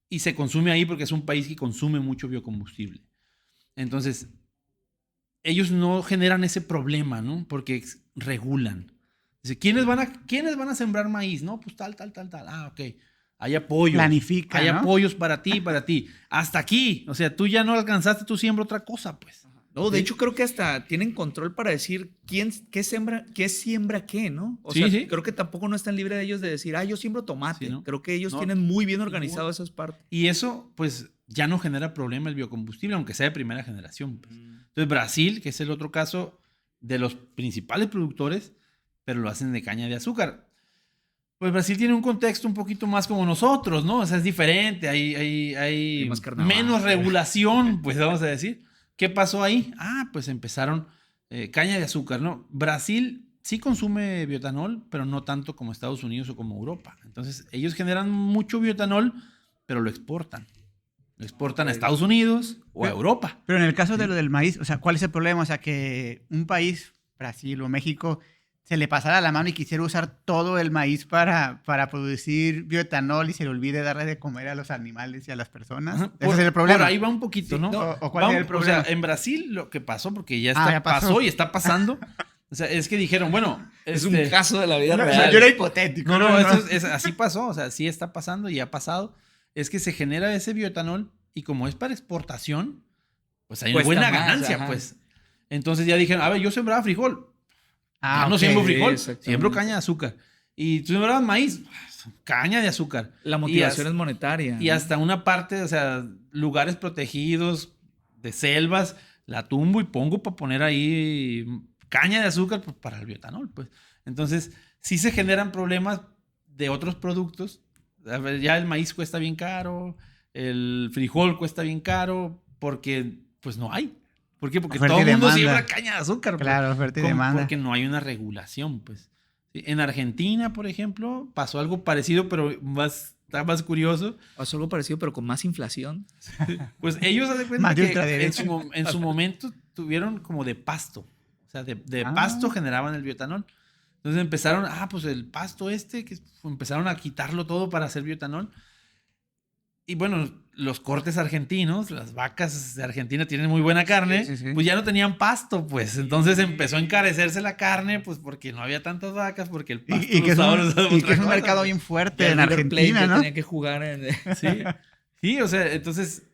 y se consume ahí porque es un país que consume mucho biocombustible. Entonces, ellos no generan ese problema, ¿no? Porque regulan. Dice, ¿quiénes van a sembrar maíz? No, pues tal. Ah, ok. Hay apoyos. Planifica, Hay ¿no? apoyos para ti. Hasta aquí. O sea, tú ya no alcanzaste, tú siembra otra cosa, pues. No, de hecho creo que hasta tienen control para decir qué siembra qué, ¿no? O sea, creo que tampoco no están libres de ellos de decir, yo siembro tomate. Sí, ¿no? Creo que ellos tienen muy bien organizado esas partes. Y eso, pues, ya no genera problema el biocombustible, aunque sea de primera generación. Pues. Entonces, Brasil, que es el otro caso de los principales productores, pero lo hacen de caña de azúcar. Pues Brasil tiene un contexto un poquito más como nosotros, ¿no? O sea, es diferente, hay menos regulación, pues vamos a decir. ¿Qué pasó ahí? Pues empezaron caña de azúcar, ¿no? Brasil sí consume bioetanol, pero no tanto como Estados Unidos o como Europa. Entonces, ellos generan mucho bioetanol, pero lo exportan. Lo exportan a Estados Unidos o a Europa. Pero en el caso de lo del maíz, o sea, ¿cuál es el problema? O sea, que un país, Brasil o México, se le pasara la mano y quisiera usar todo el maíz para producir bioetanol y se le olvide darle de comer a los animales y a las personas. Ese es el problema. Por ahí va un poquito, ¿no? ¿O cuál es el problema? O sea, en Brasil lo que pasó, porque ya pasó y está pasando, o sea, es que dijeron, bueno... es un caso de la vida real. O sea, yo era hipotético. No, así pasó, o sea, sí está pasando y ha pasado. Es que se genera ese bioetanol y como es para exportación, pues hay una buena ganancia, pues. Entonces ya dijeron, a ver, yo sembraba frijol. No siembro frijol, siembro caña de azúcar. Y tú sembrabas maíz, caña de azúcar. La motivación es monetaria. Y hasta una parte, o sea, lugares protegidos, de selvas, la tumbo y pongo para poner ahí caña de azúcar pues, para el bioetanol, pues. Entonces, sí se generan problemas de otros productos. A ver, ya el maíz cuesta bien caro, el frijol cuesta bien caro, porque pues no hay. ¿Por qué? Porque todo el mundo siembra caña de azúcar. Claro, oferta y demanda. Porque no hay una regulación, pues. En Argentina, por ejemplo, pasó algo parecido, pero está más curioso. Pasó algo parecido, pero con más inflación. Pues ellos se dan cuenta que en su momento tuvieron como de pasto. O sea, de pasto generaban el bioetanol. Entonces empezaron, pues el pasto que empezaron a quitarlo todo para hacer bioetanol. Y bueno, los cortes argentinos, las vacas de Argentina tienen muy buena carne, sí. Pues ya no tenían pasto, pues. Entonces empezó a encarecerse la carne, pues porque no había tantas vacas, porque el pasto y que es un mercado bien fuerte en Argentina, ¿no? Tenía que jugar en... Sí, o sea, entonces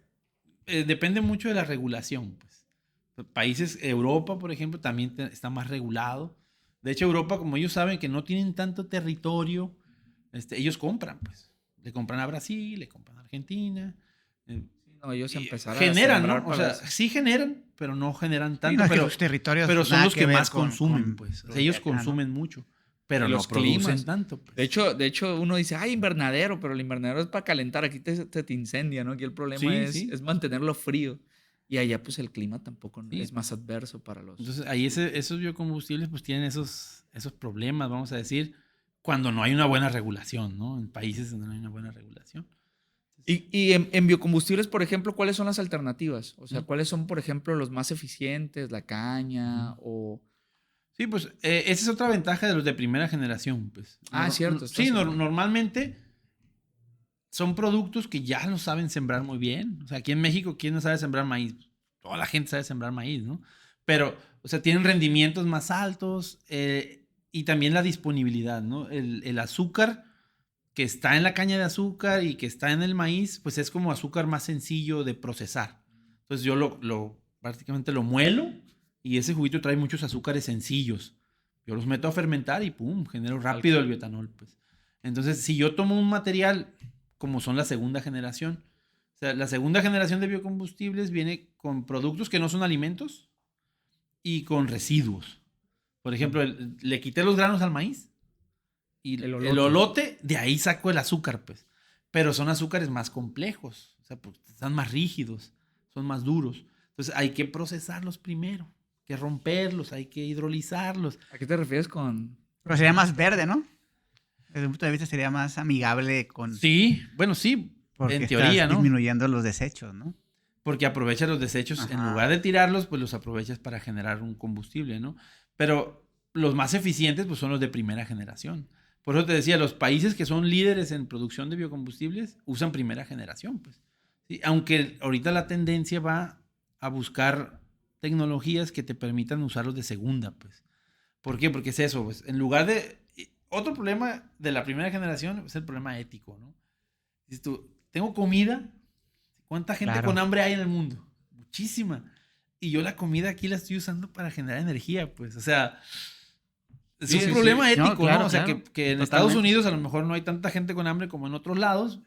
depende mucho de la regulación, pues. Países, Europa, por ejemplo, también está más regulado. De hecho, Europa, como ellos saben que no tienen tanto territorio, ellos compran, pues. Le compran a Brasil, le compran a Argentina. No, ellos empezaron generan, ¿no? O sea, sí generan, pero no generan tanto. Sí, no, pero los territorios son los que más consumen, pues. O sea, ellos consumen mucho. pero no los producen climas. tanto. Pues. De hecho, uno dice, invernadero, pero el invernadero es para calentar, aquí te incendia, ¿no? Aquí el problema Sí. es mantenerlo frío. Y allá, pues, el clima tampoco Sí. es más adverso para los... Entonces, ahí esos biocombustibles, pues, tienen esos problemas, vamos a decir, cuando no hay una buena regulación, ¿no? En países donde no hay una buena regulación. Y en biocombustibles, por ejemplo, ¿cuáles son las alternativas? O sea, Mm. ¿cuáles son, por ejemplo, los más eficientes? ¿La caña o...? Sí, pues esa es otra ventaja de los de primera generación, pues. Cierto. Sí, normalmente son productos que ya lo saben sembrar muy bien. O sea, aquí en México, ¿quién no sabe sembrar maíz? Toda la gente sabe sembrar maíz, ¿no? Pero, o sea, tienen rendimientos más altos y también la disponibilidad, ¿no? El azúcar que está en la caña de azúcar y que está en el maíz, pues es como azúcar más sencillo de procesar. Entonces yo prácticamente lo muelo y ese juguito trae muchos azúcares sencillos. Yo los meto a fermentar y ¡pum! Genero rápido el bioetanol, pues. Entonces, si yo tomo un material como son la segunda generación, o sea, la segunda generación de biocombustibles viene con productos que no son alimentos y con residuos. Por ejemplo, le quité los granos al maíz y el olote, de ahí saco el azúcar, pues. Pero son azúcares más complejos, o sea, están más rígidos, son más duros. Entonces hay que procesarlos primero, hay que romperlos, hay que hidrolizarlos. ¿A qué te refieres con...? Pero sería más verde, ¿no? Desde un punto de vista sería más amigable con... Sí, bueno, sí, en teoría, ¿no? Disminuyendo los desechos, ¿no? Porque aprovechas los desechos, Ajá. en lugar de tirarlos, pues los aprovechas para generar un combustible, ¿no? Pero los más eficientes, pues son los de primera generación. Por eso te decía, los países que son líderes en producción de biocombustibles usan primera generación, pues. ¿Sí? Aunque ahorita la tendencia va a buscar tecnologías que te permitan usarlos de segunda, pues. ¿Por qué? Porque es eso, pues. En lugar de... Otro problema de la primera generación es el problema ético, ¿no? Dices tú, tengo comida. ¿Cuánta gente con hambre hay en el mundo? Muchísima. Y yo la comida aquí la estoy usando para generar energía, pues. O sea, es un problema ético, ¿no? Claro, o sea, que en Estados Unidos a lo mejor no hay tanta gente con hambre como en otros lados,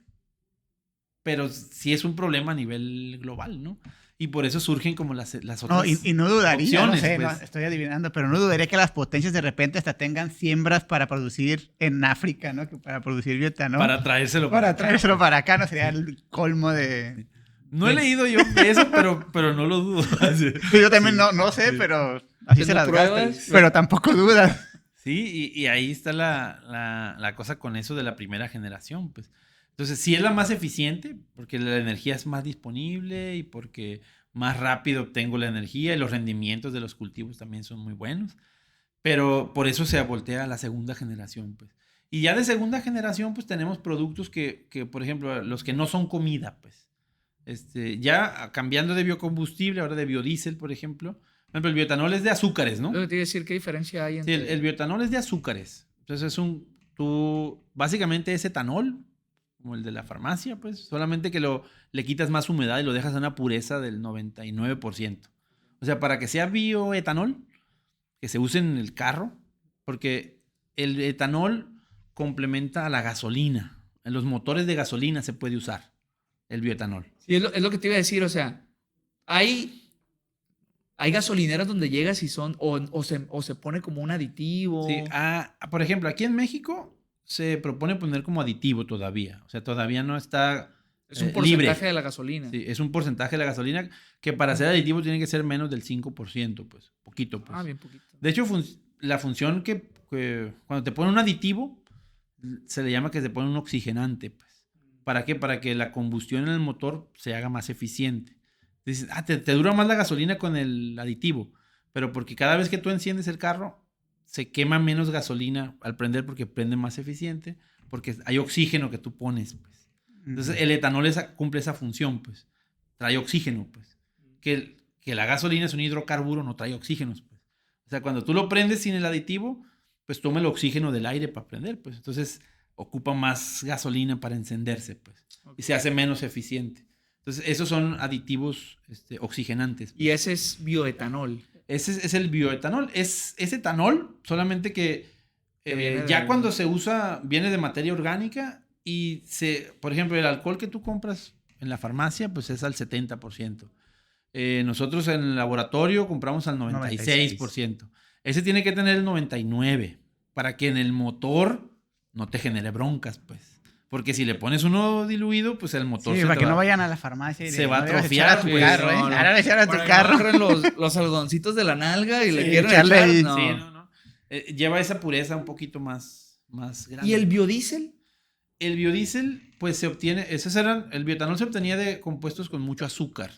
pero sí es un problema a nivel global, ¿no? Y por eso surgen como las otras y no dudaría, opciones, no sé, pues. estoy adivinando, pero no dudaría que las potencias de repente hasta tengan siembras para producir en África, ¿no? Que para producir bioetanol. Para traérselo para acá, ¿no? Sería el colmo de... No he leído yo de eso, pero no lo dudo. Yo también no sé, pero así se las gastan. Pero tampoco dudas. Sí, y ahí está la cosa con eso de la primera generación, pues. Entonces, sí es la más eficiente, porque la energía es más disponible y porque más rápido obtengo la energía y los rendimientos de los cultivos también son muy buenos. Pero por eso se voltea a la segunda generación, pues. Y ya de segunda generación, pues tenemos productos que, por ejemplo, los que no son comida, pues. Ya cambiando de biocombustible, ahora de biodiesel, por ejemplo. Por ejemplo, el bioetanol es de azúcares, ¿no? Te iba a decir qué diferencia hay entre... Sí, el bioetanol es de azúcares. Entonces básicamente es etanol, como el de la farmacia, pues. Solamente que le quitas más humedad y lo dejas a una pureza del 99%. O sea, para que sea bioetanol, que se use en el carro, porque el etanol complementa a la gasolina. En los motores de gasolina se puede usar el bioetanol. Sí, es lo que te iba a decir, o sea, hay gasolineras donde llegas y son, o se pone como un aditivo. Sí, por ejemplo, aquí en México se propone poner como aditivo todavía. O sea, todavía no está es un porcentaje libre de la gasolina. Sí, es un porcentaje de la gasolina que para ser aditivo tiene que ser menos del 5%, pues, poquito, pues. Bien poquito. De hecho, la función que cuando te ponen un aditivo, se le llama que se pone un oxigenante, pues. ¿Para qué? Para que la combustión en el motor se haga más eficiente. Dices, te dura más la gasolina con el aditivo, pero porque cada vez que tú enciendes el carro, se quema menos gasolina al prender porque prende más eficiente, porque hay oxígeno que tú pones, pues. Entonces, el etanol cumple esa función, pues. Trae oxígeno, pues. Que la gasolina es un hidrocarburo, no trae oxígenos, pues. O sea, cuando tú lo prendes sin el aditivo, pues toma el oxígeno del aire para prender, pues. Entonces, ocupa más gasolina para encenderse, pues. Okay. Y se hace menos eficiente. Entonces, esos son aditivos oxigenantes. Y ese es bioetanol. Ese es el bioetanol. Es etanol, solamente que ya cuando se usa, viene de materia orgánica y por ejemplo, el alcohol que tú compras en la farmacia, pues es al 70%. Nosotros en el laboratorio compramos al 96%. Ese tiene que tener el 99%. para que en el motor no te genere broncas, pues. Porque si le pones uno diluido, pues el motor Sí, para que no vayan a la farmacia y se va a no debes atrofiar, echar a tu pues, carro, no, no. Ahora le echan a tu Para que carro. no agarren los algodoncitos de la nalga y le Sí, quieren echarle echar. ahí. No. Sí, no. Lleva esa pureza un poquito más grande. ¿Y el biodiesel? El biodiesel, pues se obtiene, el bioetanol se obtenía de compuestos con mucho azúcar,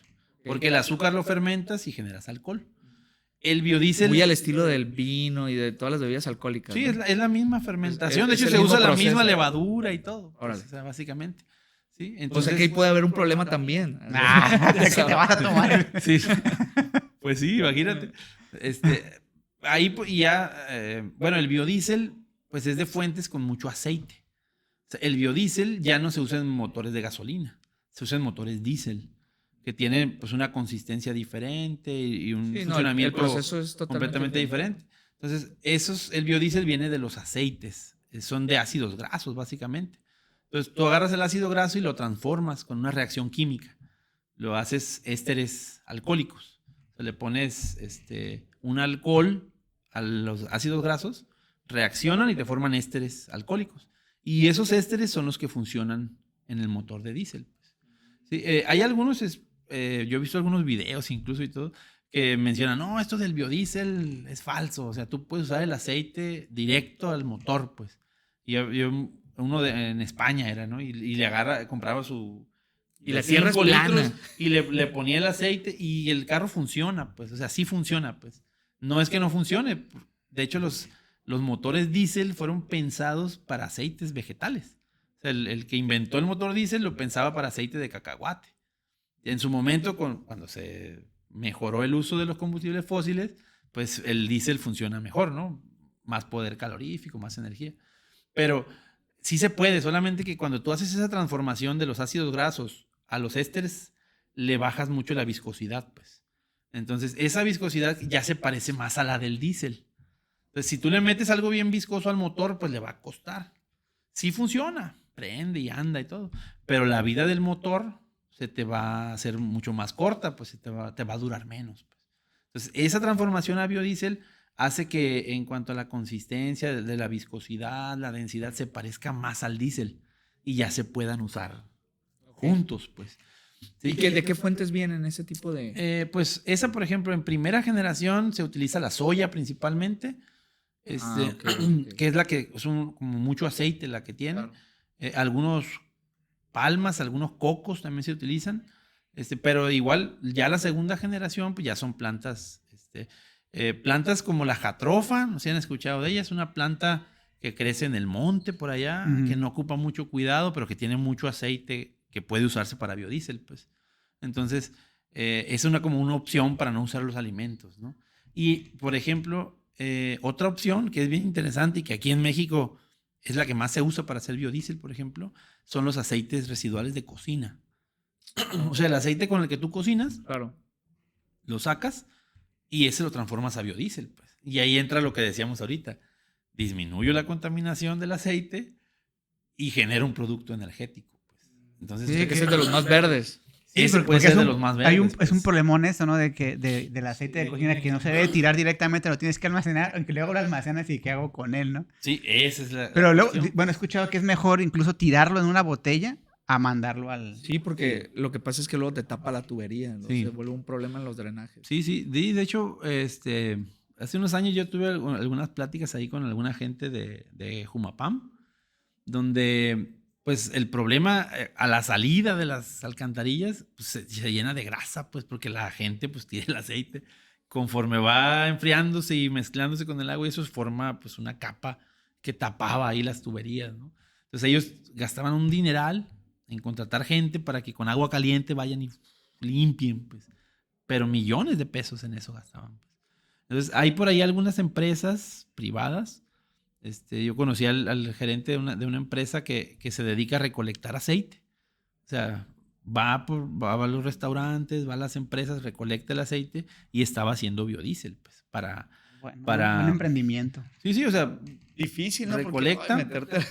porque el azúcar lo fermentas y generas alcohol. El biodiesel... Muy al estilo del vino y de todas las bebidas alcohólicas. Sí, ¿no? es la misma fermentación. Es de hecho, el se mismo usa la proceso. misma levadura y todo. Pues, Órale. o sea, básicamente. ¿Sí? O Entonces, sea que ahí puede haber un problema también. ¿De qué te vas a tomar? sí. Pues sí, imagínate. Ahí ya, bueno, el biodiesel, pues es de fuentes con mucho aceite. O sea, el biodiesel ya no se usa en motores de gasolina, se usa en motores diésel, que tienen pues una consistencia diferente y un Sí, no, el funcionamiento proceso es completamente diferente. Entonces, el biodiesel viene de los aceites, son de ácidos grasos, básicamente. Entonces, tú agarras el ácido graso y lo transformas con una reacción química. Lo haces ésteres alcohólicos. O sea, le pones un alcohol a los ácidos grasos, reaccionan y te forman ésteres alcohólicos. Y esos ésteres son los que funcionan en el motor de diésel. Sí, hay algunos, yo he visto algunos videos incluso y todo, que mencionan, no, esto del biodiesel es falso. O sea, tú puedes usar el aceite directo al motor, pues. Y uno en España era, ¿no? Y le compraba su... Y la tierra es 5 plana. litros y le ponía el aceite y el carro funciona, pues. O sea, sí funciona, pues. No es que no funcione. De hecho, los motores diésel fueron pensados para aceites vegetales. O sea, el que inventó el motor diésel lo pensaba para aceite de cacahuate. En su momento, cuando se mejoró el uso de los combustibles fósiles, pues el diésel funciona mejor, ¿no? Más poder calorífico, más energía. Pero sí se puede, solamente que cuando tú haces esa transformación de los ácidos grasos a los ésteres, le bajas mucho la viscosidad, pues. Entonces, esa viscosidad ya se parece más a la del diésel. Entonces, si tú le metes algo bien viscoso al motor, pues le va a costar. Sí funciona, prende y anda y todo, pero la vida del motor se te va a hacer mucho más corta, pues te va a durar menos. Pues. Entonces, esa transformación a biodiesel hace que en cuanto a la consistencia de la viscosidad, la densidad, se parezca más al diésel y ya se puedan usar juntos, pues. ¿Sí? ¿Y de qué fuentes vienen ese tipo de...? Pues esa, por ejemplo, en primera generación se utiliza la soya principalmente, Okay. que es la que es como mucho aceite la que tiene. Claro. Algunos palmas, algunos cocos también se utilizan, pero igual ya la segunda generación pues ya son plantas, plantas como la jatrofa, no sé si han escuchado de ella, es una planta que crece en el monte por allá, que no ocupa mucho cuidado, pero que tiene mucho aceite que puede usarse para biodiesel, pues. Entonces, es como una opción para no usar los alimentos, ¿no? Y, por ejemplo, otra opción que es bien interesante y que aquí en México es la que más se usa para hacer biodiesel, por ejemplo, son los aceites residuales de cocina. O sea, el aceite con el que tú cocinas, Claro. lo sacas y ese lo transformas a biodiesel, pues. Y ahí entra lo que decíamos ahorita. Disminuyo la contaminación del aceite y genero un producto energético, pues. Entonces, Sí, que es de los más verdes. ese puede ser de los más verdes. Es un pues. problemón eso, ¿no? Del aceite de cocina que no se debe tirar directamente, lo tienes que almacenar, aunque luego lo almacenas y qué hago con él, ¿no? Sí, esa es la Pero luego, cuestión. bueno, he escuchado que es mejor incluso tirarlo en una botella a mandarlo al... Sí, porque lo que pasa es que luego te tapa la tubería, ¿no? Sí. Se vuelve un problema en los drenajes. Sí, sí. De hecho, hace unos años yo tuve algunas pláticas ahí con alguna gente de Jumapam, donde pues el problema a la salida de las alcantarillas pues, se llena de grasa, pues porque la gente pues tira el aceite. Conforme va enfriándose y mezclándose con el agua, eso forma pues una capa que tapaba ahí las tuberías, ¿no? Entonces ellos gastaban un dineral en contratar gente para que con agua caliente vayan y limpien, pues. Pero millones de pesos en eso gastaban. Pues. Entonces hay por ahí algunas empresas privadas. Yo conocí al gerente de una empresa que se dedica a recolectar aceite. O sea, va a los restaurantes, va a las empresas, recolecta el aceite y estaba haciendo biodiesel, pues, para... un emprendimiento. Sí, o sea, Difícil, ¿no? recolecta. Porque, ay, meterte...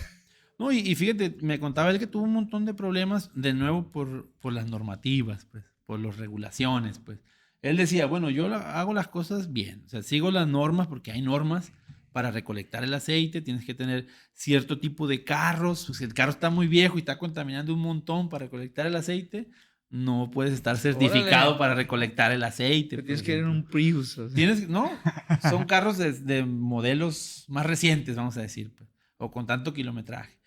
No, y fíjate, me contaba él que tuvo un montón de problemas, de nuevo, por las normativas, pues, por las regulaciones, pues. Él decía, bueno, yo hago las cosas bien, o sea, sigo las normas porque hay normas para recolectar el aceite, tienes que tener cierto tipo de carros. Pues si el carro está muy viejo y está contaminando un montón para recolectar el aceite, no puedes estar certificado Órale. para recolectar el aceite. Te por tienes que ir en ejemplo. un Prius. O sea. No, son carros de modelos más recientes, vamos a decir, pues, o con tanto kilometraje.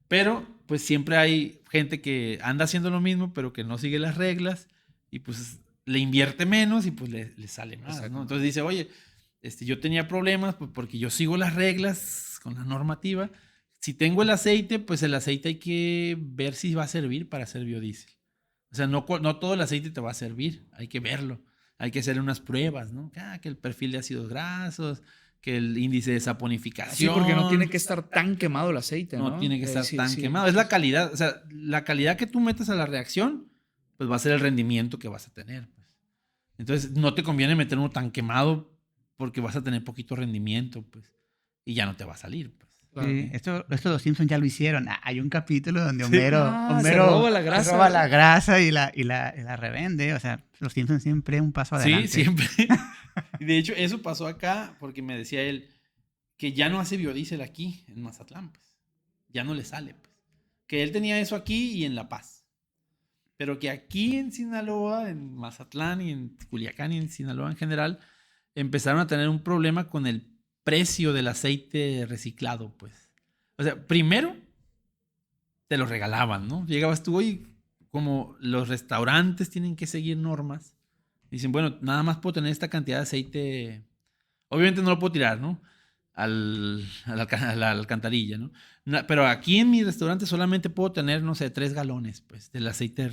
Pero pues siempre hay gente que anda haciendo lo mismo, pero que no sigue las reglas y pues le invierte menos y pues le sale más, Exacto. ¿no? Entonces dice, oye, yo tenía problemas pues, porque yo sigo las reglas con la normativa. Si tengo el aceite, pues el aceite hay que ver si va a servir para hacer biodiesel. O sea, no todo el aceite te va a servir, hay que verlo. Hay que hacer unas pruebas, ¿no? Que el perfil de ácidos grasos, que el índice de Sí, saponificación. porque no tiene que estar tan quemado el aceite, ¿no? No tiene que estar Sí, tan sí. quemado. Es la calidad, o sea, la calidad que tú metes a la reacción, pues va a ser el rendimiento que vas a tener. Pues. Entonces, no te conviene meter uno tan quemado porque vas a tener poquito rendimiento, pues, y ya no te va a salir, pues. Claro. Sí, esto los Simpsons ya lo hicieron. Hay un capítulo donde Sí. Se roba la grasa. se roba la grasa y la revende. O sea, los Simpsons siempre un paso adelante. Sí, siempre. Y de hecho, eso pasó acá porque me decía él que ya no hace biodiesel aquí en Mazatlán, pues. Ya no le sale, pues. Que él tenía eso aquí y en La Paz. Pero que aquí en Sinaloa, en Mazatlán y en Culiacán y en Sinaloa en general, empezaron a tener un problema con el precio del aceite reciclado, pues. O sea, primero te lo regalaban, ¿no? Llegabas tú, oye, como los restaurantes tienen que seguir normas, dicen, bueno, nada más puedo tener esta cantidad de aceite. Obviamente no lo puedo tirar, ¿no? A la alcantarilla, ¿no? Pero aquí en mi restaurante solamente puedo tener, no sé, 3 galones, pues, del aceite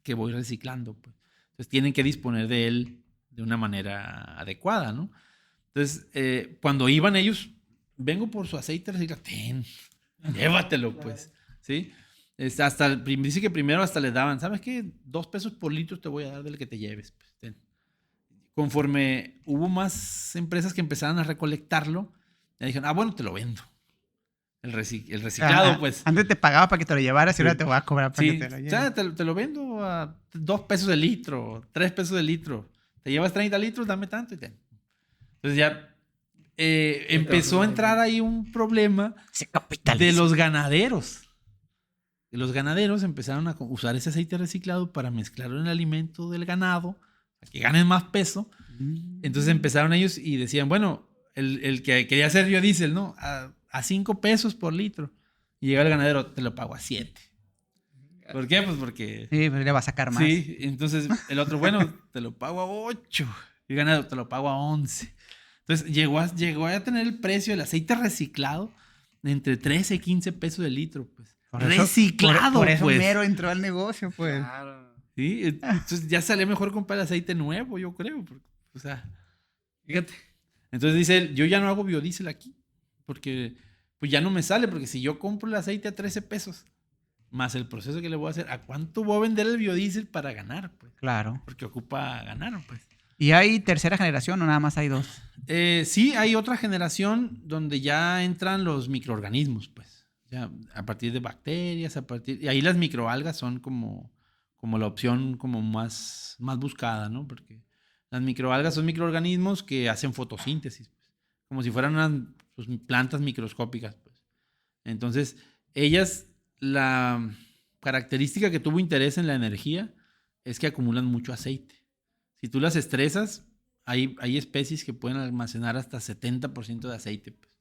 que voy reciclando, pues. Entonces tienen que disponer de él de una manera adecuada, ¿no? Entonces, cuando iban ellos, vengo por su aceite reciclado, llévatelo, pues, ¿sí? Dice que primero hasta le daban, ¿sabes qué? 2 pesos por litro te voy a dar del que te lleves, pues, ten. Conforme hubo más empresas que empezaron a recolectarlo, ya dijeron, bueno, te lo vendo. El reciclado, pues. Antes te pagaba para que te lo llevaras y ahora Sí. te voy a cobrar para que te lo O lleves. sea, te lo vendo a 2 pesos el litro, 3 pesos el litro. Te llevas 30 litros, dame tanto y ten. Entonces ya empezó a entrar ahí un problema de los ganaderos. Los ganaderos empezaron a usar ese aceite reciclado para mezclarlo en el alimento del ganado, para que ganen más peso. Entonces empezaron ellos y decían, bueno, el que quería hacer biodiesel, ¿no? A 5 pesos por litro. Y llega el ganadero, te lo pago a 7. ¿Por qué? Pues porque... Sí, pero le va a sacar más. Sí, entonces el otro, bueno, te lo pago a 8. Y el ganadero, te lo pago a 11. Entonces llegó a tener el precio del aceite reciclado de entre 13 y 15 pesos el litro, pues. Reciclado, por eso pues. Mero entró al negocio, pues. Claro. Sí, entonces ya sale mejor comprar aceite nuevo, yo creo. O sea, Fíjate. entonces dice él, yo ya no hago biodiesel aquí, porque pues ya no me sale, porque si yo compro el aceite a 13 pesos, más el proceso que le voy a hacer, ¿a cuánto voy a vender el biodiesel para ganar? Pues? Claro. Porque ocupa ganar, pues. ¿Y hay tercera generación o nada más hay 2? Sí, hay otra generación donde ya entran los microorganismos, pues. Ya a partir de bacterias, y ahí las microalgas son como la opción como más buscada, ¿no? Porque las microalgas son microorganismos que hacen fotosíntesis, pues, como si fueran unas pues, plantas microscópicas, pues. Entonces, ellas, la característica que tuvo interés en la energía es que acumulan mucho aceite. Si tú las estresas, hay especies que pueden almacenar hasta 70% de aceite, pues.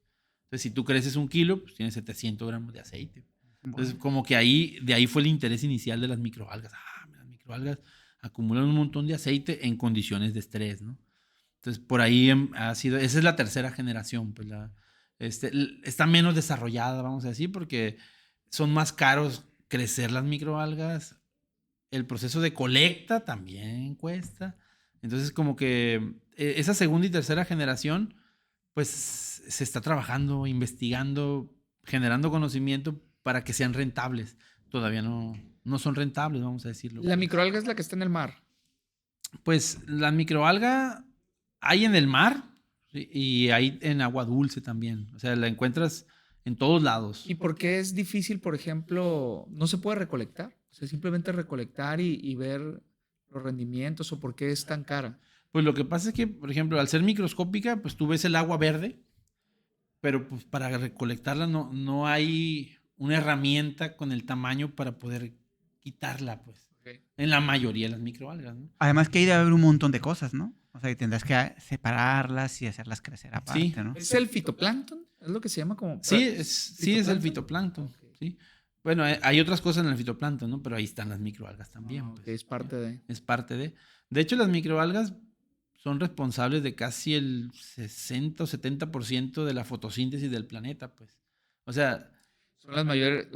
Entonces, si tú creces 1 kilo, pues tienes 700 gramos de aceite. Entonces, como que de ahí fue el interés inicial de las microalgas. Las microalgas acumulan un montón de aceite en condiciones de estrés, ¿no? Entonces, por ahí ha sido, esa es la tercera generación, pues está menos desarrollada, vamos a decir, porque son más caros crecer las microalgas. El proceso de colecta también cuesta. Entonces, como que esa segunda y tercera generación, pues se está trabajando, investigando, generando conocimiento para que sean rentables. Todavía no son rentables, vamos a decirlo. La microalga es la que está en el mar. Pues la microalga hay en el mar y hay en agua dulce también. O sea, la encuentras en todos lados. ¿Y por qué es difícil, por ejemplo, no se puede recolectar? O sea, simplemente recolectar y ver los rendimientos, o por qué es tan cara. Pues lo que pasa es que, por ejemplo, al ser microscópica, pues tú ves el agua verde pero pues para recolectarla no hay una herramienta con el tamaño para poder quitarla, pues. Ok. En la mayoría de las microalgas, ¿no? Además que ahí debe haber un montón de cosas, ¿no? O sea, que tendrás que separarlas y hacerlas crecer Sí. aparte, ¿no? ¿Es el fitoplancton? ¿Es lo que se llama como? Sí, es el fitoplancton, Ok. ¿sí? Bueno, hay otras cosas en el fitoplancton, ¿no? Pero ahí están las microalgas también, Ok, pues. es parte de. Es parte de. De hecho, las microalgas son responsables de casi el 60 o 70% de la fotosíntesis del planeta, pues. O sea, Son las mayores.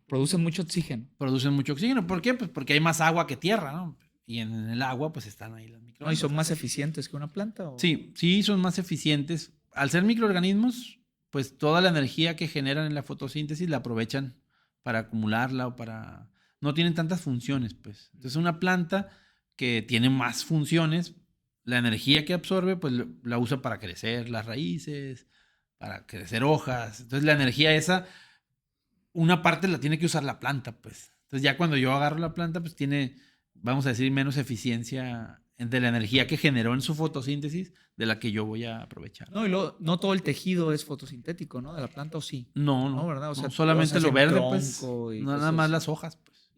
Producen mucho oxígeno. producen mucho oxígeno. ¿Por qué? Pues porque hay más agua que tierra, ¿no? Y en el agua, pues están ahí las ¿No? ¿Y microalgas. son más eficientes que una planta? ¿O? Sí, son más eficientes. Al ser microorganismos, pues toda la energía que generan en la fotosíntesis la aprovechan para acumularla o para... No tienen tantas funciones, pues. Entonces una planta que tiene más funciones, la energía que absorbe, pues la usa para crecer las raíces, para crecer hojas. Entonces la energía esa, una parte la tiene que usar la planta, pues. Entonces ya cuando yo agarro la planta, pues tiene, vamos a decir, menos eficiencia de la energía que generó en su fotosíntesis de la que yo voy a aprovechar. No, y luego, no todo el tejido es fotosintético, ¿no? De la planta, ¿o sí? No, ¿verdad? O sea, solamente cosas lo en verde, pues, tronco y nada cosas más así. las hojas, pues.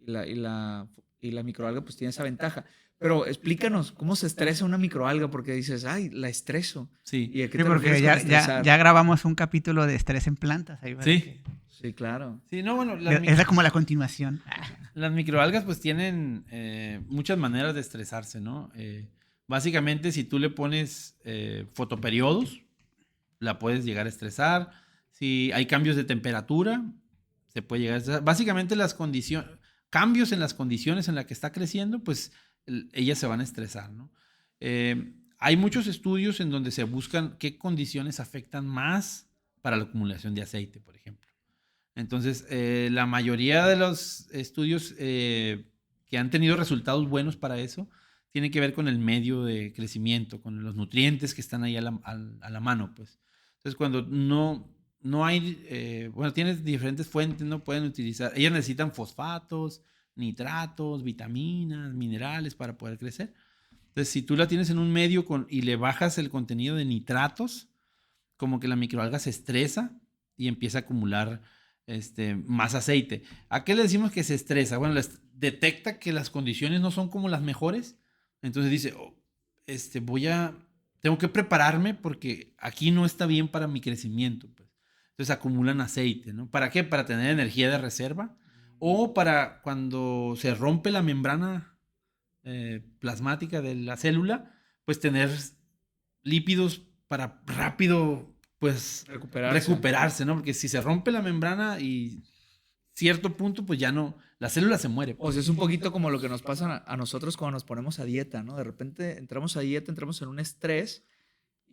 Y la microalga pues tiene esa ventaja. Pero explícanos, ¿cómo se estresa una microalga? Porque dices, ay, la estreso. Sí, ¿Y a qué Sí, te porque refieres con estresar? ya grabamos un capítulo de estrés en plantas. Ahí, ¿verdad? Sí. Sí, claro. sí, no, bueno, Es como la continuación. las microalgas pues tienen muchas maneras de estresarse, ¿no? Básicamente, si tú le pones fotoperiodos, la puedes llegar a estresar. Si hay cambios de temperatura, se puede llegar a estresar. Básicamente, cambios en las condiciones en las que está creciendo, pues ellas se van a estresar, ¿no? Hay muchos estudios en donde se buscan qué condiciones afectan más para la acumulación de aceite, por ejemplo. Entonces, la mayoría de los estudios que han tenido resultados buenos para eso tienen que ver con el medio de crecimiento, con los nutrientes que están ahí a la mano, pues. Entonces, cuando no hay, bueno, tienes diferentes fuentes, no pueden utilizar, ellas necesitan fosfatos, nitratos, vitaminas, minerales para poder crecer. Entonces, si tú la tienes en un medio y le bajas el contenido de nitratos, como que la microalga se estresa y empieza a acumular más aceite. ¿A qué le decimos que se estresa? Bueno, detecta que las condiciones no son como las mejores, entonces dice, tengo que prepararme porque aquí no está bien para mi crecimiento, pues. Entonces acumulan aceite, ¿no? ¿Para qué? Para tener energía de reserva o para cuando se rompe la membrana plasmática de la célula, pues tener lípidos para rápido, pues, recuperarse, ¿no? Porque si se rompe la membrana y cierto punto, pues ya no, la célula se muere. O sea, es un poquito como lo que nos pasa a nosotros cuando nos ponemos a dieta, ¿no? De repente entramos a dieta, entramos en un estrés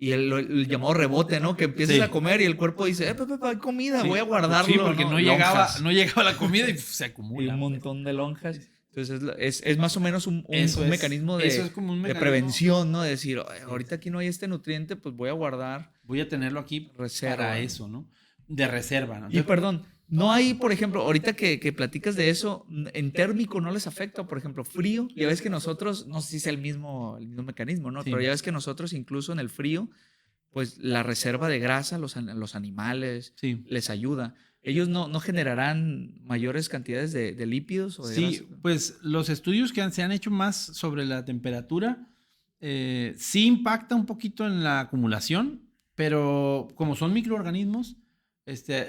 y el llamado rebote, ¿no? Que empiezas Sí. a comer y el cuerpo dice, hay comida, Sí. voy a guardarlo. Sí, porque no llegaba la comida y se Y acumula. un montón de lonjas. Entonces es más o menos un Eso es. mecanismo Eso es como un de mecanismo. prevención, ¿no? De decir, "Ay, ahorita aquí no hay este nutriente, pues voy a guardar Voy a tenerlo aquí reserva. para eso, ¿no? De reserva, ¿no? Y perdón, no hay, por ejemplo, ahorita que platicas de eso, en térmico no les afecta, por ejemplo, frío. Ya ves que nosotros, no sé si es el mismo mecanismo, ¿no? Sí. Pero ya ves que nosotros incluso en el frío, pues la reserva de grasa, los animales, Sí. les ayuda. ¿Ellos no generarán mayores cantidades de lípidos o de Sí, grasa? pues los estudios que se han hecho más sobre la temperatura sí impacta un poquito en la acumulación, pero como son microorganismos,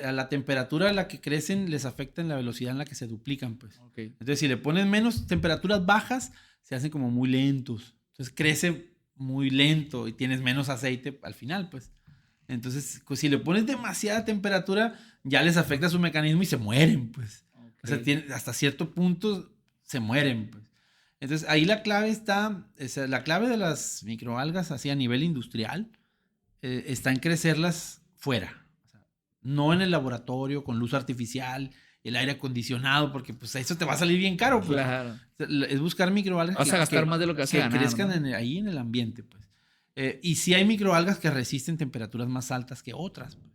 a la temperatura a la que crecen les afecta en la velocidad en la que se duplican, pues. Okay. Entonces, si le ponen menos temperaturas bajas, se hacen como muy lentos. Entonces, crece muy lento y tienes menos aceite al final, pues. Entonces, pues, si le pones demasiada temperatura, ya les afecta su mecanismo y se mueren, pues. Okay. O sea, hasta cierto punto se mueren, pues. Entonces, ahí la clave la clave de las microalgas así a nivel industrial está en crecerlas fuera. O sea, no en el laboratorio con luz artificial, el aire acondicionado, porque pues eso te va a salir bien caro, pues. Claro. Es buscar microalgas Vas a gastar más de lo que vas a ganar, crezcan ¿no? ahí en el ambiente, pues. Y sí hay microalgas que resisten temperaturas más altas que otras, pues.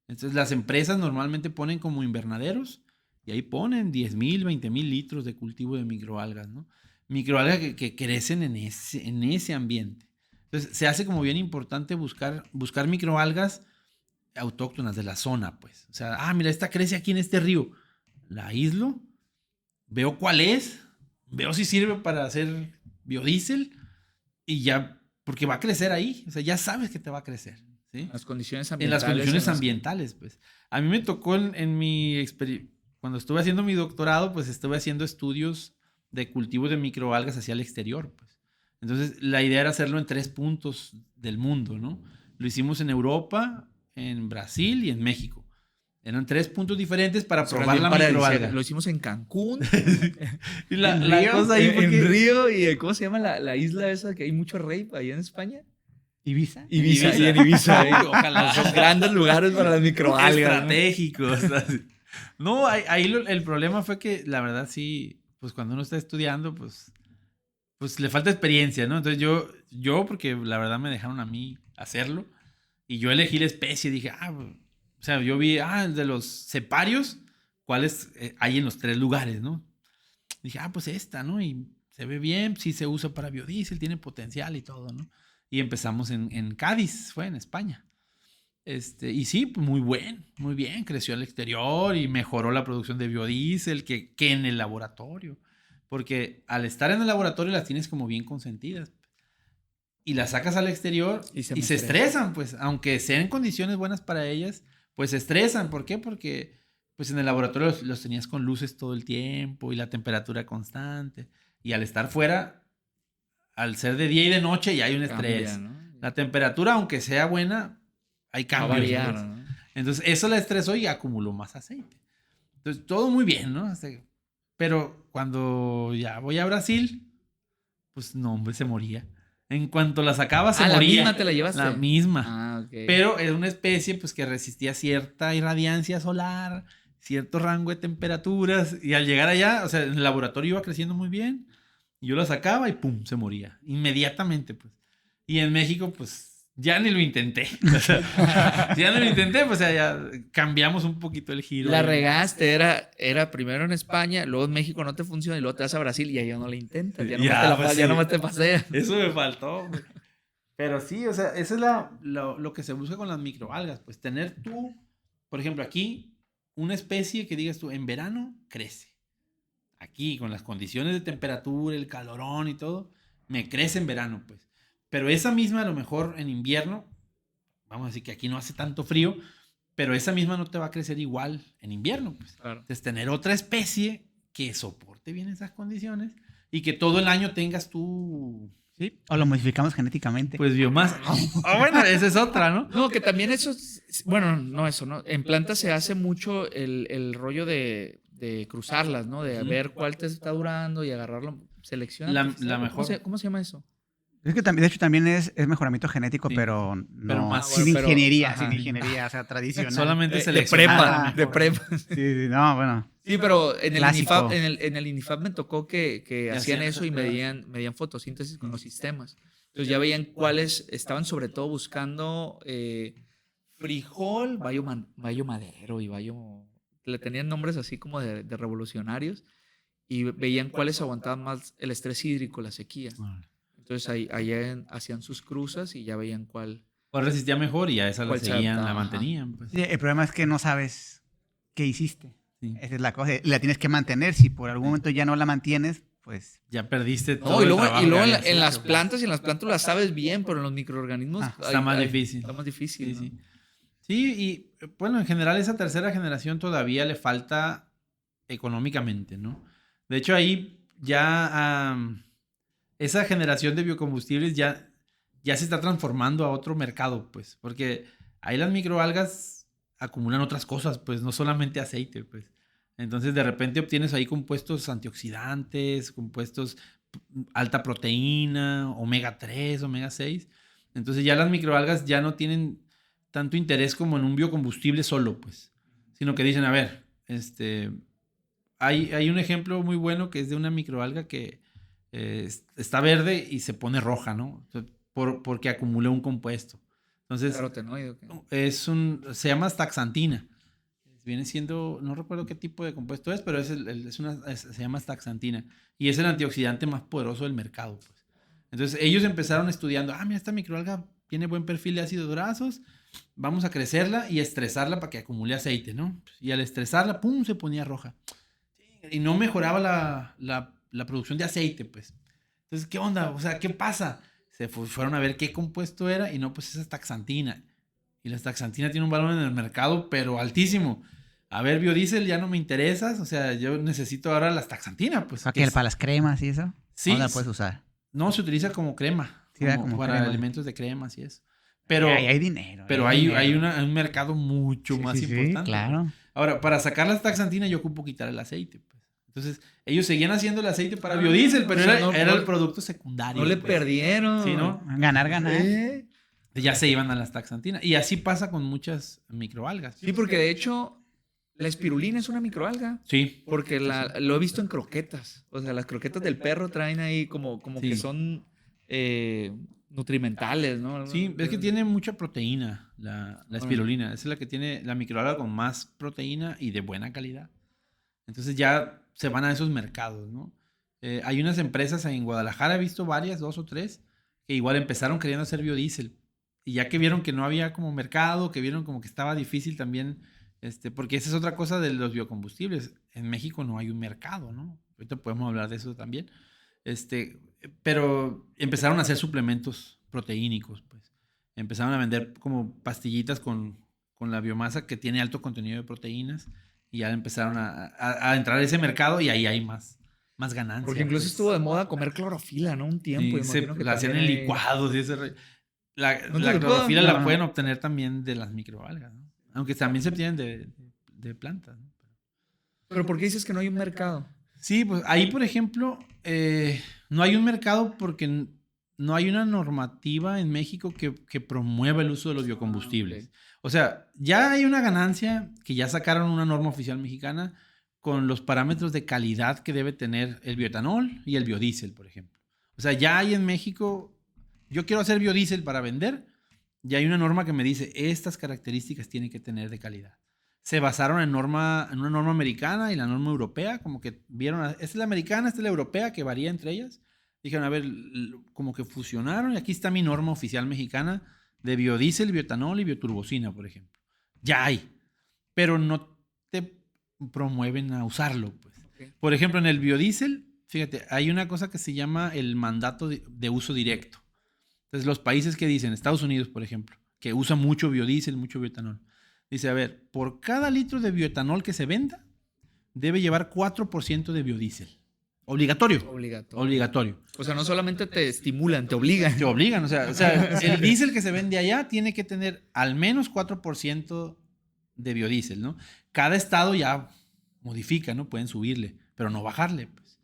Entonces las empresas normalmente ponen como invernaderos y ahí ponen 10,000, 20,000 litros de cultivo de microalgas, ¿no? Microalgas que crecen en ese ambiente. Entonces se hace como bien importante buscar microalgas autóctonas de la zona, pues. O sea, mira, esta crece aquí en este río. La aíslo, veo cuál es, veo si sirve para hacer biodiesel y ya, porque va a crecer ahí. O sea, ya sabes que te va a crecer, ¿sí? Las condiciones En ambientales. las condiciones ambientales, pues. A mí me tocó en mi experiencia, cuando estuve haciendo mi doctorado, pues estuve haciendo estudios de cultivos de microalgas hacia el exterior, pues. Entonces, la idea era hacerlo en 3 puntos del mundo, ¿no? Lo hicimos en Europa, en Brasil y en México. Eran 3 puntos diferentes para probar la microalga. Lo hicimos en Cancún. Y la cosa ahí fue que... En Río y ¿cómo se llama la isla esa que hay mucho rape allá en España? ¿Ibiza? Ibiza. Y en Ibiza. Ojalá. Son grandes lugares para las microalgas. Estratégicos. No, ahí el problema fue que la verdad sí, pues cuando uno está estudiando, pues le falta experiencia, ¿no? Entonces yo porque la verdad me dejaron a mí hacerlo y yo elegí la especie, dije, o sea, yo vi, el de los ceparios, ¿cuáles hay en los 3 lugares, no? Dije, pues esta, ¿no? Y se ve bien, sí se usa para biodiesel, tiene potencial y todo, ¿no? Y empezamos en Cádiz, fue en España. Y sí, pues muy bien, creció al exterior y mejoró la producción de biodiesel que en el laboratorio. Porque al estar en el laboratorio las tienes como bien consentidas. Y las sacas al exterior y se estresan, pues, aunque sean en condiciones buenas para ellas, pues se estresan. ¿Por qué? Porque pues en el laboratorio los tenías con luces todo el tiempo y la temperatura constante. Y al estar fuera, al ser de día y de noche, ya hay un estrés. Cambia, ¿no? La temperatura, aunque sea buena, hay cambios. Va a variar, ¿no? Entonces, eso la estresó y acumuló más aceite. Entonces, todo muy bien, ¿no? Pero cuando ya voy a Brasil, pues no, hombre, se moría. En cuanto la sacaba, se moría. ¿La misma te la llevaste? La misma. Ok. Pero era una especie, pues, que resistía cierta irradiancia solar, cierto rango de temperaturas. Y al llegar allá, o sea, en el laboratorio iba creciendo muy bien. Y yo la sacaba y pum, se moría. Inmediatamente, pues. Y en México, pues, ya ni lo intenté. O sea, ya no lo intenté, pues ya cambiamos un poquito el giro. La regaste, era primero en España, luego en México no te funciona y luego te vas a Brasil y ahí ya no la intentas. Ya nomás te paseas. Eso me faltó. Pero sí, o sea, eso es lo que se busca con las microalgas. Pues tener tú, por ejemplo, aquí, una especie que digas tú, en verano crece. Aquí, con las condiciones de temperatura, el calorón y todo, me crece en verano, pues. Pero esa misma, a lo mejor en invierno, vamos a decir que aquí no hace tanto frío, pero esa misma no te va a crecer igual en invierno, pues. Claro. Entonces, tener otra especie que soporte bien esas condiciones y que todo el año tengas tú... Sí, o lo modificamos genéticamente. Pues biomasa. Bueno, esa es otra, ¿no? No, que también eso, bueno, no eso, ¿no? En plantas se hace mucho el rollo de cruzarlas, ¿no? De ver cuál te está durando y agarrarlo, seleccionar. La mejor. ¿Cómo se llama eso? Es que también, de hecho, también es mejoramiento genético, Sí. pero no Pero más- sin pero- ingeniería, ajá. sin ingeniería, o sea, tradicional. Solamente De seleccionar. prepa. Sí, no, bueno. Sí, pero en el Clásico. INIFAP, en el INIFAP me tocó que hacían hacían eso y esas medían fotosíntesis con los sistemas. Entonces ya veían cuáles estaban sobre todo buscando frijol, bayo madero y bayo... Le tenían nombres así como de revolucionarios y veían cuáles aguantaban más el estrés hídrico, la sequía. Entonces ahí hacían sus cruzas y ya veían cuál... ¿Cuál resistía mejor? Y a esa la ¿Cuál se seguían, adaptaba? la mantenían. Pues. Sí, el problema es que no sabes qué hiciste. Sí. Esa es la cosa. La tienes que mantener. Si por algún momento ya no la mantienes, pues... Ya perdiste todo No, y el luego, trabajo y luego que en, habías en las hecho. plantas y en las plantas las sabes bien, pero en los microorganismos Está más difícil. Está más difícil. Sí, ¿no? sí. Sí, y bueno, en general esa tercera generación todavía le falta económicamente, ¿no? De hecho, ahí ya esa generación de biocombustibles ya se está transformando a otro mercado, pues, porque ahí las microalgas acumulan otras cosas, pues, no solamente aceite, pues. Entonces, de repente obtienes ahí compuestos antioxidantes, compuestos alta proteína, omega 3, omega 6. Entonces, ya las microalgas ya no tienen tanto interés como en un biocombustible solo, pues, sino que dicen, a ver, hay un ejemplo muy bueno que es de una microalga que está verde y se pone roja, ¿no? Porque acumula un compuesto. Entonces, Carotenoide, ¿o qué? se llama astaxantina. Viene siendo, no recuerdo qué tipo de compuesto es, pero se llama astaxantina. Y es el antioxidante más poderoso del mercado, pues. Entonces, ellos empezaron estudiando, mira, esta microalga tiene buen perfil de ácidos grasos vamos a crecerla y estresarla para que acumule aceite, ¿no? Y al estresarla, ¡pum!, se ponía roja. Y no mejoraba la producción de aceite, pues. Entonces, ¿qué onda? O sea, ¿qué pasa? Fueron a ver qué compuesto era y no, pues esa es taxantina. Y la taxantina tiene un valor en el mercado, pero altísimo. A ver, biodiesel, ya no me interesas. O sea, yo necesito ahora las taxantina, pues. Para las cremas y eso. Sí. ¿Dónde la puedes usar? No, se utiliza como crema. Sí, como para crema. Alimentos de cremas y eso. Pero hay dinero. Pero hay un mercado mucho más importante. Sí, claro. Pues. Ahora, para sacar la taxantina yo ocupo quitar el aceite, pues. Entonces, ellos seguían haciendo el aceite para biodiesel, pero era el producto secundario. No le pues. perdieron. Sí, ¿no? Ganar. Ya se iban a las taxantinas. Y así pasa con muchas microalgas. Sí, porque de hecho, la espirulina es una microalga. Sí. Porque lo he visto en croquetas. O sea, las croquetas del perro traen ahí como Sí. que son nutrimentales, ¿no? Sí, es que tiene mucha proteína la espirulina. Esa es la que tiene la microalga con más proteína y de buena calidad. Entonces ya se van a esos mercados, ¿no? Hay unas empresas en Guadalajara, he visto varias, 2 o 3, que igual empezaron queriendo hacer biodiesel. Y ya que vieron que no había como mercado, que vieron como que estaba difícil también, porque esa es otra cosa de los biocombustibles. En México no hay un mercado, ¿no? Ahorita podemos hablar de eso también. Pero empezaron a hacer suplementos proteínicos, pues. Empezaron a vender como pastillitas con la biomasa que tiene alto contenido de proteínas y ya empezaron a entrar a ese mercado y ahí hay más ganancias. Porque incluso pues. estuvo de moda comer clorofila, ¿no? Un tiempo. Sí, la hacían en licuados y ese la clorofila la pueden obtener también de las microalgas, ¿no? Aunque también se obtienen de plantas, ¿no? Pero ¿por qué dices que no hay un mercado? Sí, pues ahí, por ejemplo, no hay un mercado porque no hay una normativa en México que promueva el uso de los biocombustibles. Okay. O sea, ya hay una ganancia que ya sacaron una norma oficial mexicana con los parámetros de calidad que debe tener el bioetanol y el biodiesel, por ejemplo. O sea, ya hay en México, yo quiero hacer biodiesel para vender, ya hay una norma que me dice, estas características tiene que tener de calidad. Se basaron en una norma americana y la norma europea, como que vieron, esta es la americana, esta es la europea, que varía entre ellas. Dijeron, a ver, como que fusionaron y aquí está mi norma oficial mexicana de biodiesel, bioetanol y bioturbocina, por ejemplo. Ya hay, pero no te promueven a usarlo, pues. Okay. Por ejemplo, en el biodiesel, fíjate, hay una cosa que se llama el mandato de uso directo. Entonces, los países que dicen, Estados Unidos, por ejemplo, que usa mucho biodiesel, mucho bioetanol, dice, a ver, por cada litro de bioetanol que se venda, debe llevar 4% de biodiesel. Obligatorio. O sea, no solamente te estimulan, te obligan. Te obligan, o sea el diésel que se vende allá tiene que tener al menos 4% de biodiesel, ¿no? Cada estado ya modifica, ¿no? Pueden subirle, pero no bajarle, pues.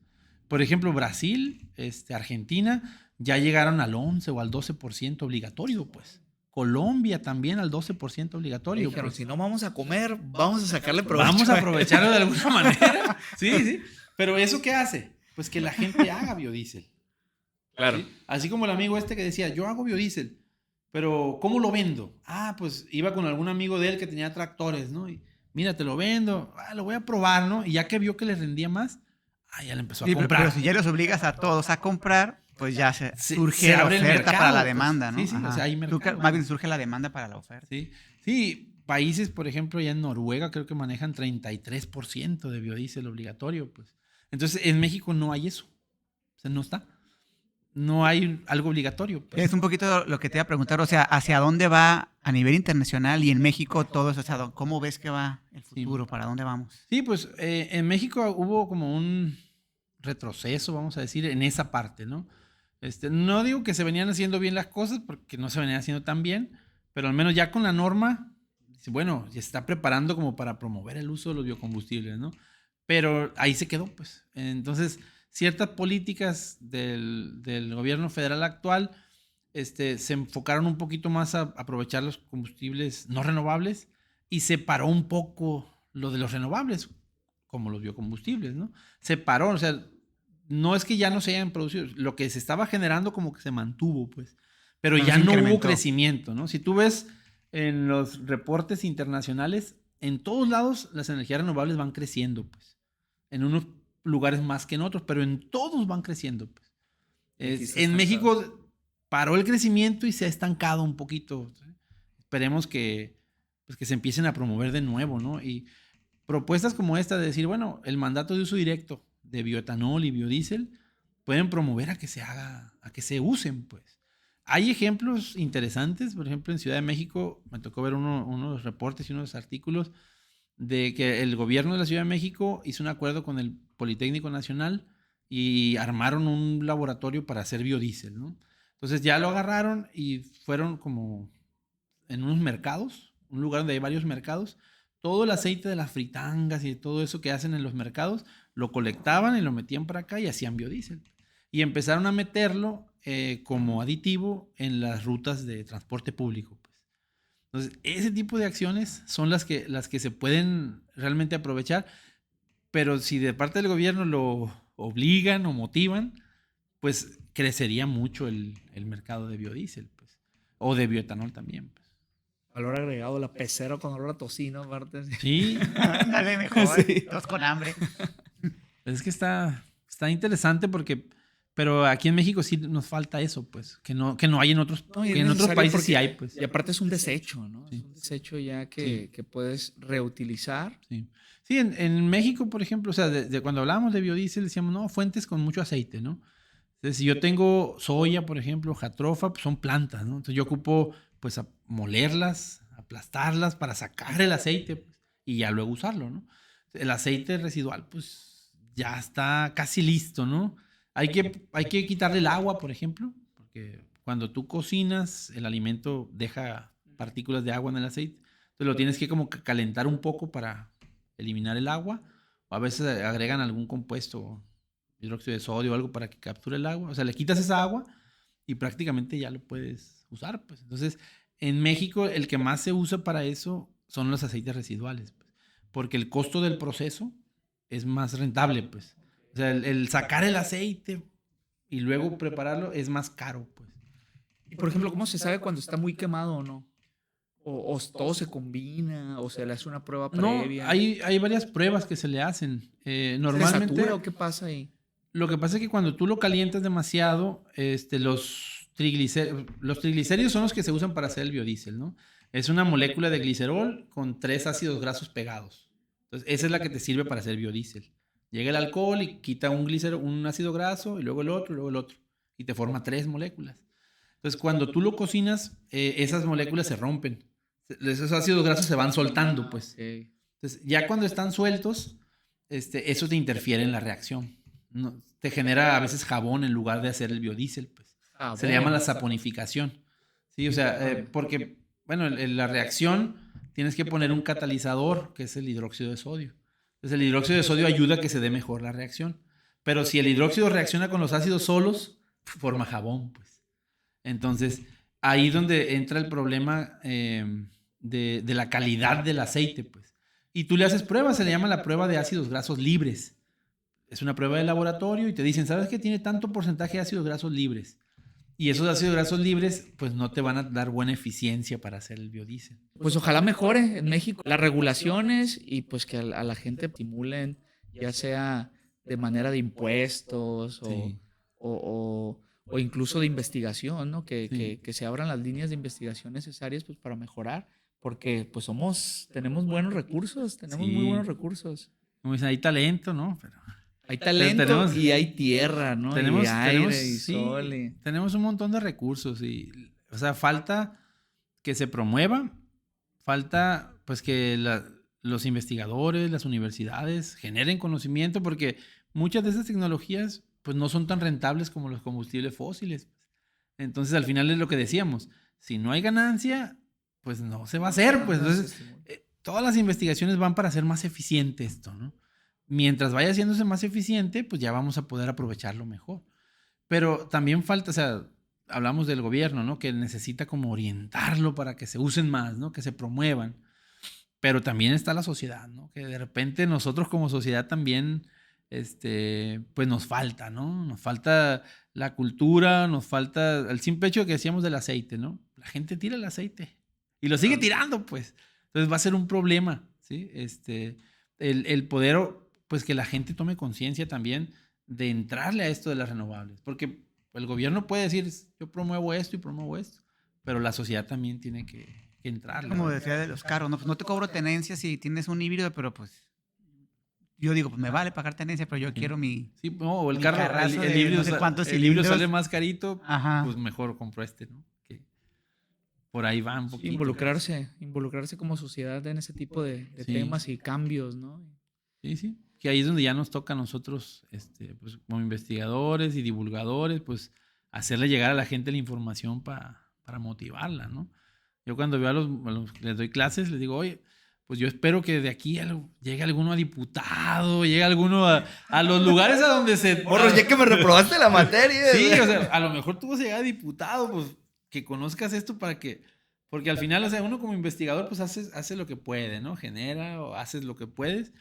Por ejemplo, Brasil, Argentina, ya llegaron al 11 o al 12% obligatorio, pues. Colombia también al 12% obligatorio. Dijeron, pues, si no vamos a comer, vamos a sacarle provecho. Vamos a aprovecharlo de alguna manera. Sí. Pero ¿eso qué hace? Pues que la gente haga biodiesel. Claro. ¿Sí? Así como el amigo que decía, yo hago biodiesel, pero ¿cómo lo vendo? Pues iba con algún amigo de él que tenía tractores, ¿no? Y mira, te lo vendo, lo voy a probar, ¿no? Y ya que vio que le rendía más, ya le empezó a comprar. Pero si ya los obligas a todos a comprar, pues ya surge la oferta para la demanda, ¿no? Sí, o sea, hay mercado. Más bien surge la demanda para la oferta. Sí, países, por ejemplo, ya en Noruega creo que manejan 33% de biodiesel obligatorio, pues. Entonces, en México no hay eso. O sea, no está. No hay algo obligatorio. Pues. Es un poquito lo que te iba a preguntar, o sea, ¿hacia dónde va a nivel internacional y en México todo eso? O sea, ¿cómo ves que va el futuro? ¿Para dónde vamos? Sí, pues en México hubo como un retroceso, vamos a decir, en esa parte, ¿no? No digo que se venían haciendo bien las cosas, porque no se venían haciendo tan bien, pero al menos ya con la norma, bueno, ya se está preparando como para promover el uso de los biocombustibles, ¿no? Pero ahí se quedó, pues. Entonces, ciertas políticas del gobierno federal actual se enfocaron un poquito más a aprovechar los combustibles no renovables y se paró un poco lo de los renovables, como los biocombustibles, ¿no? Se paró, o sea, no es que ya no se hayan producido, lo que se estaba generando como que se mantuvo, pues. Pero ya no hubo crecimiento, ¿no? Si tú ves en los reportes internacionales, en todos lados las energías renovables van creciendo, pues. En unos lugares más que en otros, pero en todos van creciendo, pues. En México paró el crecimiento y se ha estancado un poquito, ¿sí? esperemos que, pues, que se empiecen a promover de nuevo, ¿no? Y propuestas como esta de decir, bueno, el mandato de uso directo de bioetanol y biodiesel pueden promover a que se haga, a que se usen, pues. Hay ejemplos interesantes, por ejemplo, en Ciudad de México me tocó ver unos reportes y unos artículos de que el gobierno de la Ciudad de México hizo un acuerdo con el Politécnico Nacional y armaron un laboratorio para hacer biodiesel, ¿no? Entonces ya lo agarraron y fueron como en unos mercados, un lugar donde hay varios mercados, todo el aceite de las fritangas y todo eso que hacen en los mercados, lo colectaban y lo metían para acá y hacían biodiesel. Y empezaron a meterlo como aditivo en las rutas de transporte público, pues. Entonces, ese tipo de acciones son las que se pueden realmente aprovechar, pero si de parte del gobierno lo obligan o motivan, pues crecería mucho el mercado de biodiesel, pues, o de bioetanol también, pues. Valor agregado, la pecera con olor a tocino, aparte. Sí, Dale mejor, Sí. todos con hambre. es que está interesante porque, pero aquí en México sí nos falta eso, pues, que no hay en otros, No, y es que en otros necesario países sí porque- hay, pues. Y aparte es un desecho, ¿no? Sí. Es un desecho ya que puedes reutilizar. Sí, sí en México, por ejemplo, o sea, de cuando hablábamos de biodiesel decíamos, no, fuentes con mucho aceite, ¿no? Entonces, si yo tengo soya, por ejemplo, jatropha, pues son plantas, ¿no? Entonces yo ocupo, pues, a molerlas, aplastarlas para sacar el aceite, pues, y ya luego usarlo, ¿no? El aceite residual, pues, ya está casi listo, ¿no? Hay que quitarle el agua, por ejemplo, porque cuando tú cocinas, el alimento deja partículas de agua en el aceite. Entonces lo tienes que como que calentar un poco para eliminar el agua. O a veces agregan algún compuesto, hidróxido de sodio o algo para que capture el agua. O sea, le quitas esa agua y prácticamente ya lo puedes usar, pues. Entonces, en México el que más se usa para eso son los aceites residuales, pues, porque el costo del proceso es más rentable, pues. O sea, el sacar el aceite y luego prepararlo es más caro, pues. Y por ejemplo, ¿cómo se sabe cuando está muy quemado o no? O todo se combina, o se le hace una prueba No, previa. hay varias pruebas que se le hacen. ¿Se Normalmente, satura o qué pasa ahí? lo que pasa es que cuando tú lo calientas demasiado, los triglicéridos son los que se usan para hacer el biodiesel, ¿no? Es una molécula de glicerol con 3 ácidos grasos pegados. Entonces, esa es la que te sirve para hacer biodiesel. Llega el alcohol y quita un ácido graso, y luego el otro, y luego el otro. Y te forma 3 moléculas. Entonces, cuando tú lo cocinas, esas moléculas se rompen. Esos ácidos grasos se van soltando, pues. Ok. Entonces, ya cuando están sueltos, eso te interfiere en la reacción. No, te genera a veces jabón en lugar de hacer el biodiesel, pues. Ah, Se le bueno. llama la saponificación. Sí, o sea, porque, bueno, en la reacción tienes que poner un catalizador, que es el hidróxido de sodio. Entonces, el hidróxido de sodio ayuda a que se dé mejor la reacción. Pero si el hidróxido reacciona con los ácidos solos, forma jabón, pues. Entonces, ahí es donde entra el problema de la calidad del aceite, pues. Y tú le haces pruebas, se le llama la prueba de ácidos grasos libres. Es una prueba de laboratorio y te dicen, ¿sabes qué? Tiene tanto porcentaje de ácidos grasos libres. Y esos ácidos grasos libres, pues no te van a dar buena eficiencia para hacer el biodiesel. Pues ojalá mejore en México las regulaciones y pues que a la gente estimulen, ya sea de manera de impuestos Sí. o incluso de investigación, ¿no? Sí. Que se abran las líneas de investigación necesarias pues para mejorar, porque pues tenemos buenos recursos, tenemos Sí. muy buenos recursos. Como dicen, hay talento, ¿no? Pero Hay talento tenemos- y hay tierra, ¿no? tenemos, y aire tenemos, y sí, sol. tenemos un montón de recursos y, o sea, falta que se promueva, falta pues que los investigadores, las universidades generen conocimiento porque muchas de esas tecnologías pues no son tan rentables como los combustibles fósiles. Entonces, al final es lo que decíamos, si no hay ganancia, pues no se va a hacer, pues entonces todas las investigaciones van para hacer más eficiente esto, ¿no? Mientras vaya haciéndose más eficiente, pues ya vamos a poder aprovecharlo mejor. Pero también falta, o sea, hablamos del gobierno, ¿no? Que necesita como orientarlo para que se usen más, ¿no? Que se promuevan. Pero también está la sociedad, ¿no? Que de repente nosotros como sociedad también, pues nos falta, ¿no? Nos falta la cultura, nos falta el simple hecho que decíamos del aceite, ¿no? La gente tira el aceite y lo sigue tirando, pues. Entonces va a ser un problema, ¿sí? El poder, pues que la gente tome conciencia también de entrarle a esto de las renovables. Porque el gobierno puede decir, yo promuevo esto y promuevo esto, pero la sociedad también tiene que que entrar. Como decía de los carros, no, pues no te cobro tenencia si tienes un híbrido, pero pues yo digo, pues me vale pagar tenencia, pero yo quiero mi... Sí, no, o el mi carro, carrazo el de híbrido, no sé cuántos el híbrido cilindros. sale más carito, Ajá. pues mejor compro este, ¿no? Que por ahí va un Sí, poquito. involucrarse como sociedad en ese tipo de Sí. temas y cambios, ¿no? Sí, sí. Que ahí es donde ya nos toca a nosotros, pues, como investigadores y divulgadores, pues hacerle llegar a la gente la información para motivarla, ¿no? Yo cuando veo les doy clases, les digo, oye, pues yo espero que de aquí llegue alguno a diputado, llegue alguno a los lugares a donde se... Morro, ya que me reprobaste la materia. Sí, o sea, a lo mejor tú vas a llegar a diputado, pues que conozcas esto para que... Porque al final, o sea, uno como investigador, pues hace lo que puede, ¿no? Genera o haces lo que puedes,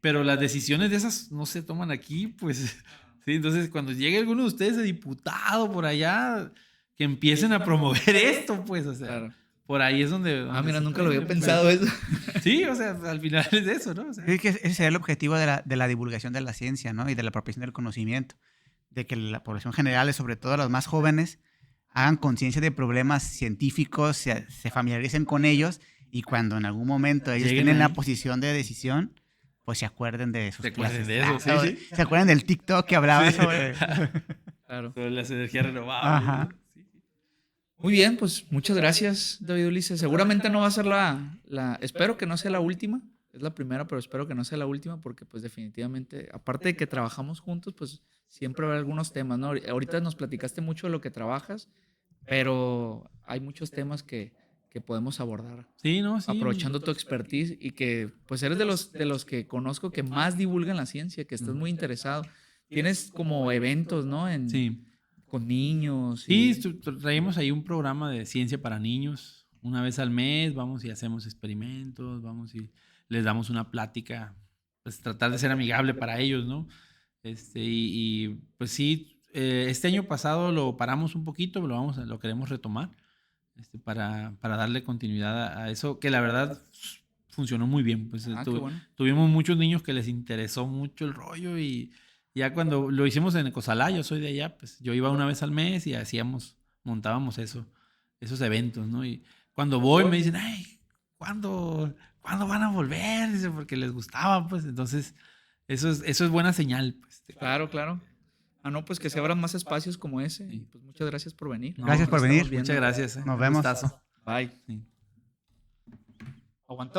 pero las decisiones de esas no se toman aquí, pues... Sí, entonces cuando llegue alguno de ustedes de diputado por allá, que empiecen a promover esto, pues, o sea... Claro. Por ahí es donde... Mira, se nunca lo había prende, pensado pues. eso. Sí, o sea, al final es eso, ¿no? O sea, Es que ese sería el objetivo de la divulgación de la ciencia, ¿no? Y de la apropiación del conocimiento. De que la población general, y sobre todo los más jóvenes, hagan conciencia de problemas científicos, se familiaricen con ellos y cuando en algún momento ellos Lleguen tienen la ahí. posición de decisión, pues se acuerden de sus Se acuerden clases. de eso, sí, o sí. Se acuerden del TikTok que hablaba Sí. sobre... Claro. sobre las energías renovables. Ajá. ¿no? Sí, sí. Muy bien, pues muchas gracias, David Ulises. Seguramente no va a ser espero que no sea la última. Es la primera, pero espero que no sea la última porque pues definitivamente, aparte de que trabajamos juntos, pues siempre habrá algunos temas, ¿no? Ahorita nos platicaste mucho de lo que trabajas, pero hay muchos temas que podemos abordar. Sí, no, sí. Aprovechando tu expertise y que pues eres de los que conozco que más divulgan la ciencia, que estás muy interesado. Tienes como eventos, ¿no? Sí. Con niños. Sí, traemos ahí un programa de ciencia para niños. Una vez al mes vamos y hacemos experimentos, vamos y les damos una plática, pues tratar de ser amigable para ellos, ¿no? Pues sí, este año pasado lo paramos un poquito, lo queremos retomar, para darle continuidad a eso, que la verdad funcionó muy bien. Pues Qué bueno. tuvimos muchos niños que les interesó mucho el rollo y ya cuando lo hicimos en Ecozalá, yo soy de allá, pues yo iba una vez al mes y montábamos esos eventos, ¿no? Y cuando voy me dicen, ay, ¿cuándo van a volver? Dice, porque les gustaba, pues. Entonces, eso es buena señal, pues. Claro, claro. No, pues que se abran más espacios como ese. Sí. Pues muchas gracias por venir. No, Gracias por Nos venir. estamos viendo. Muchas gracias. Nos Un vemos. gustazo. Bye. Sí. Aguantó.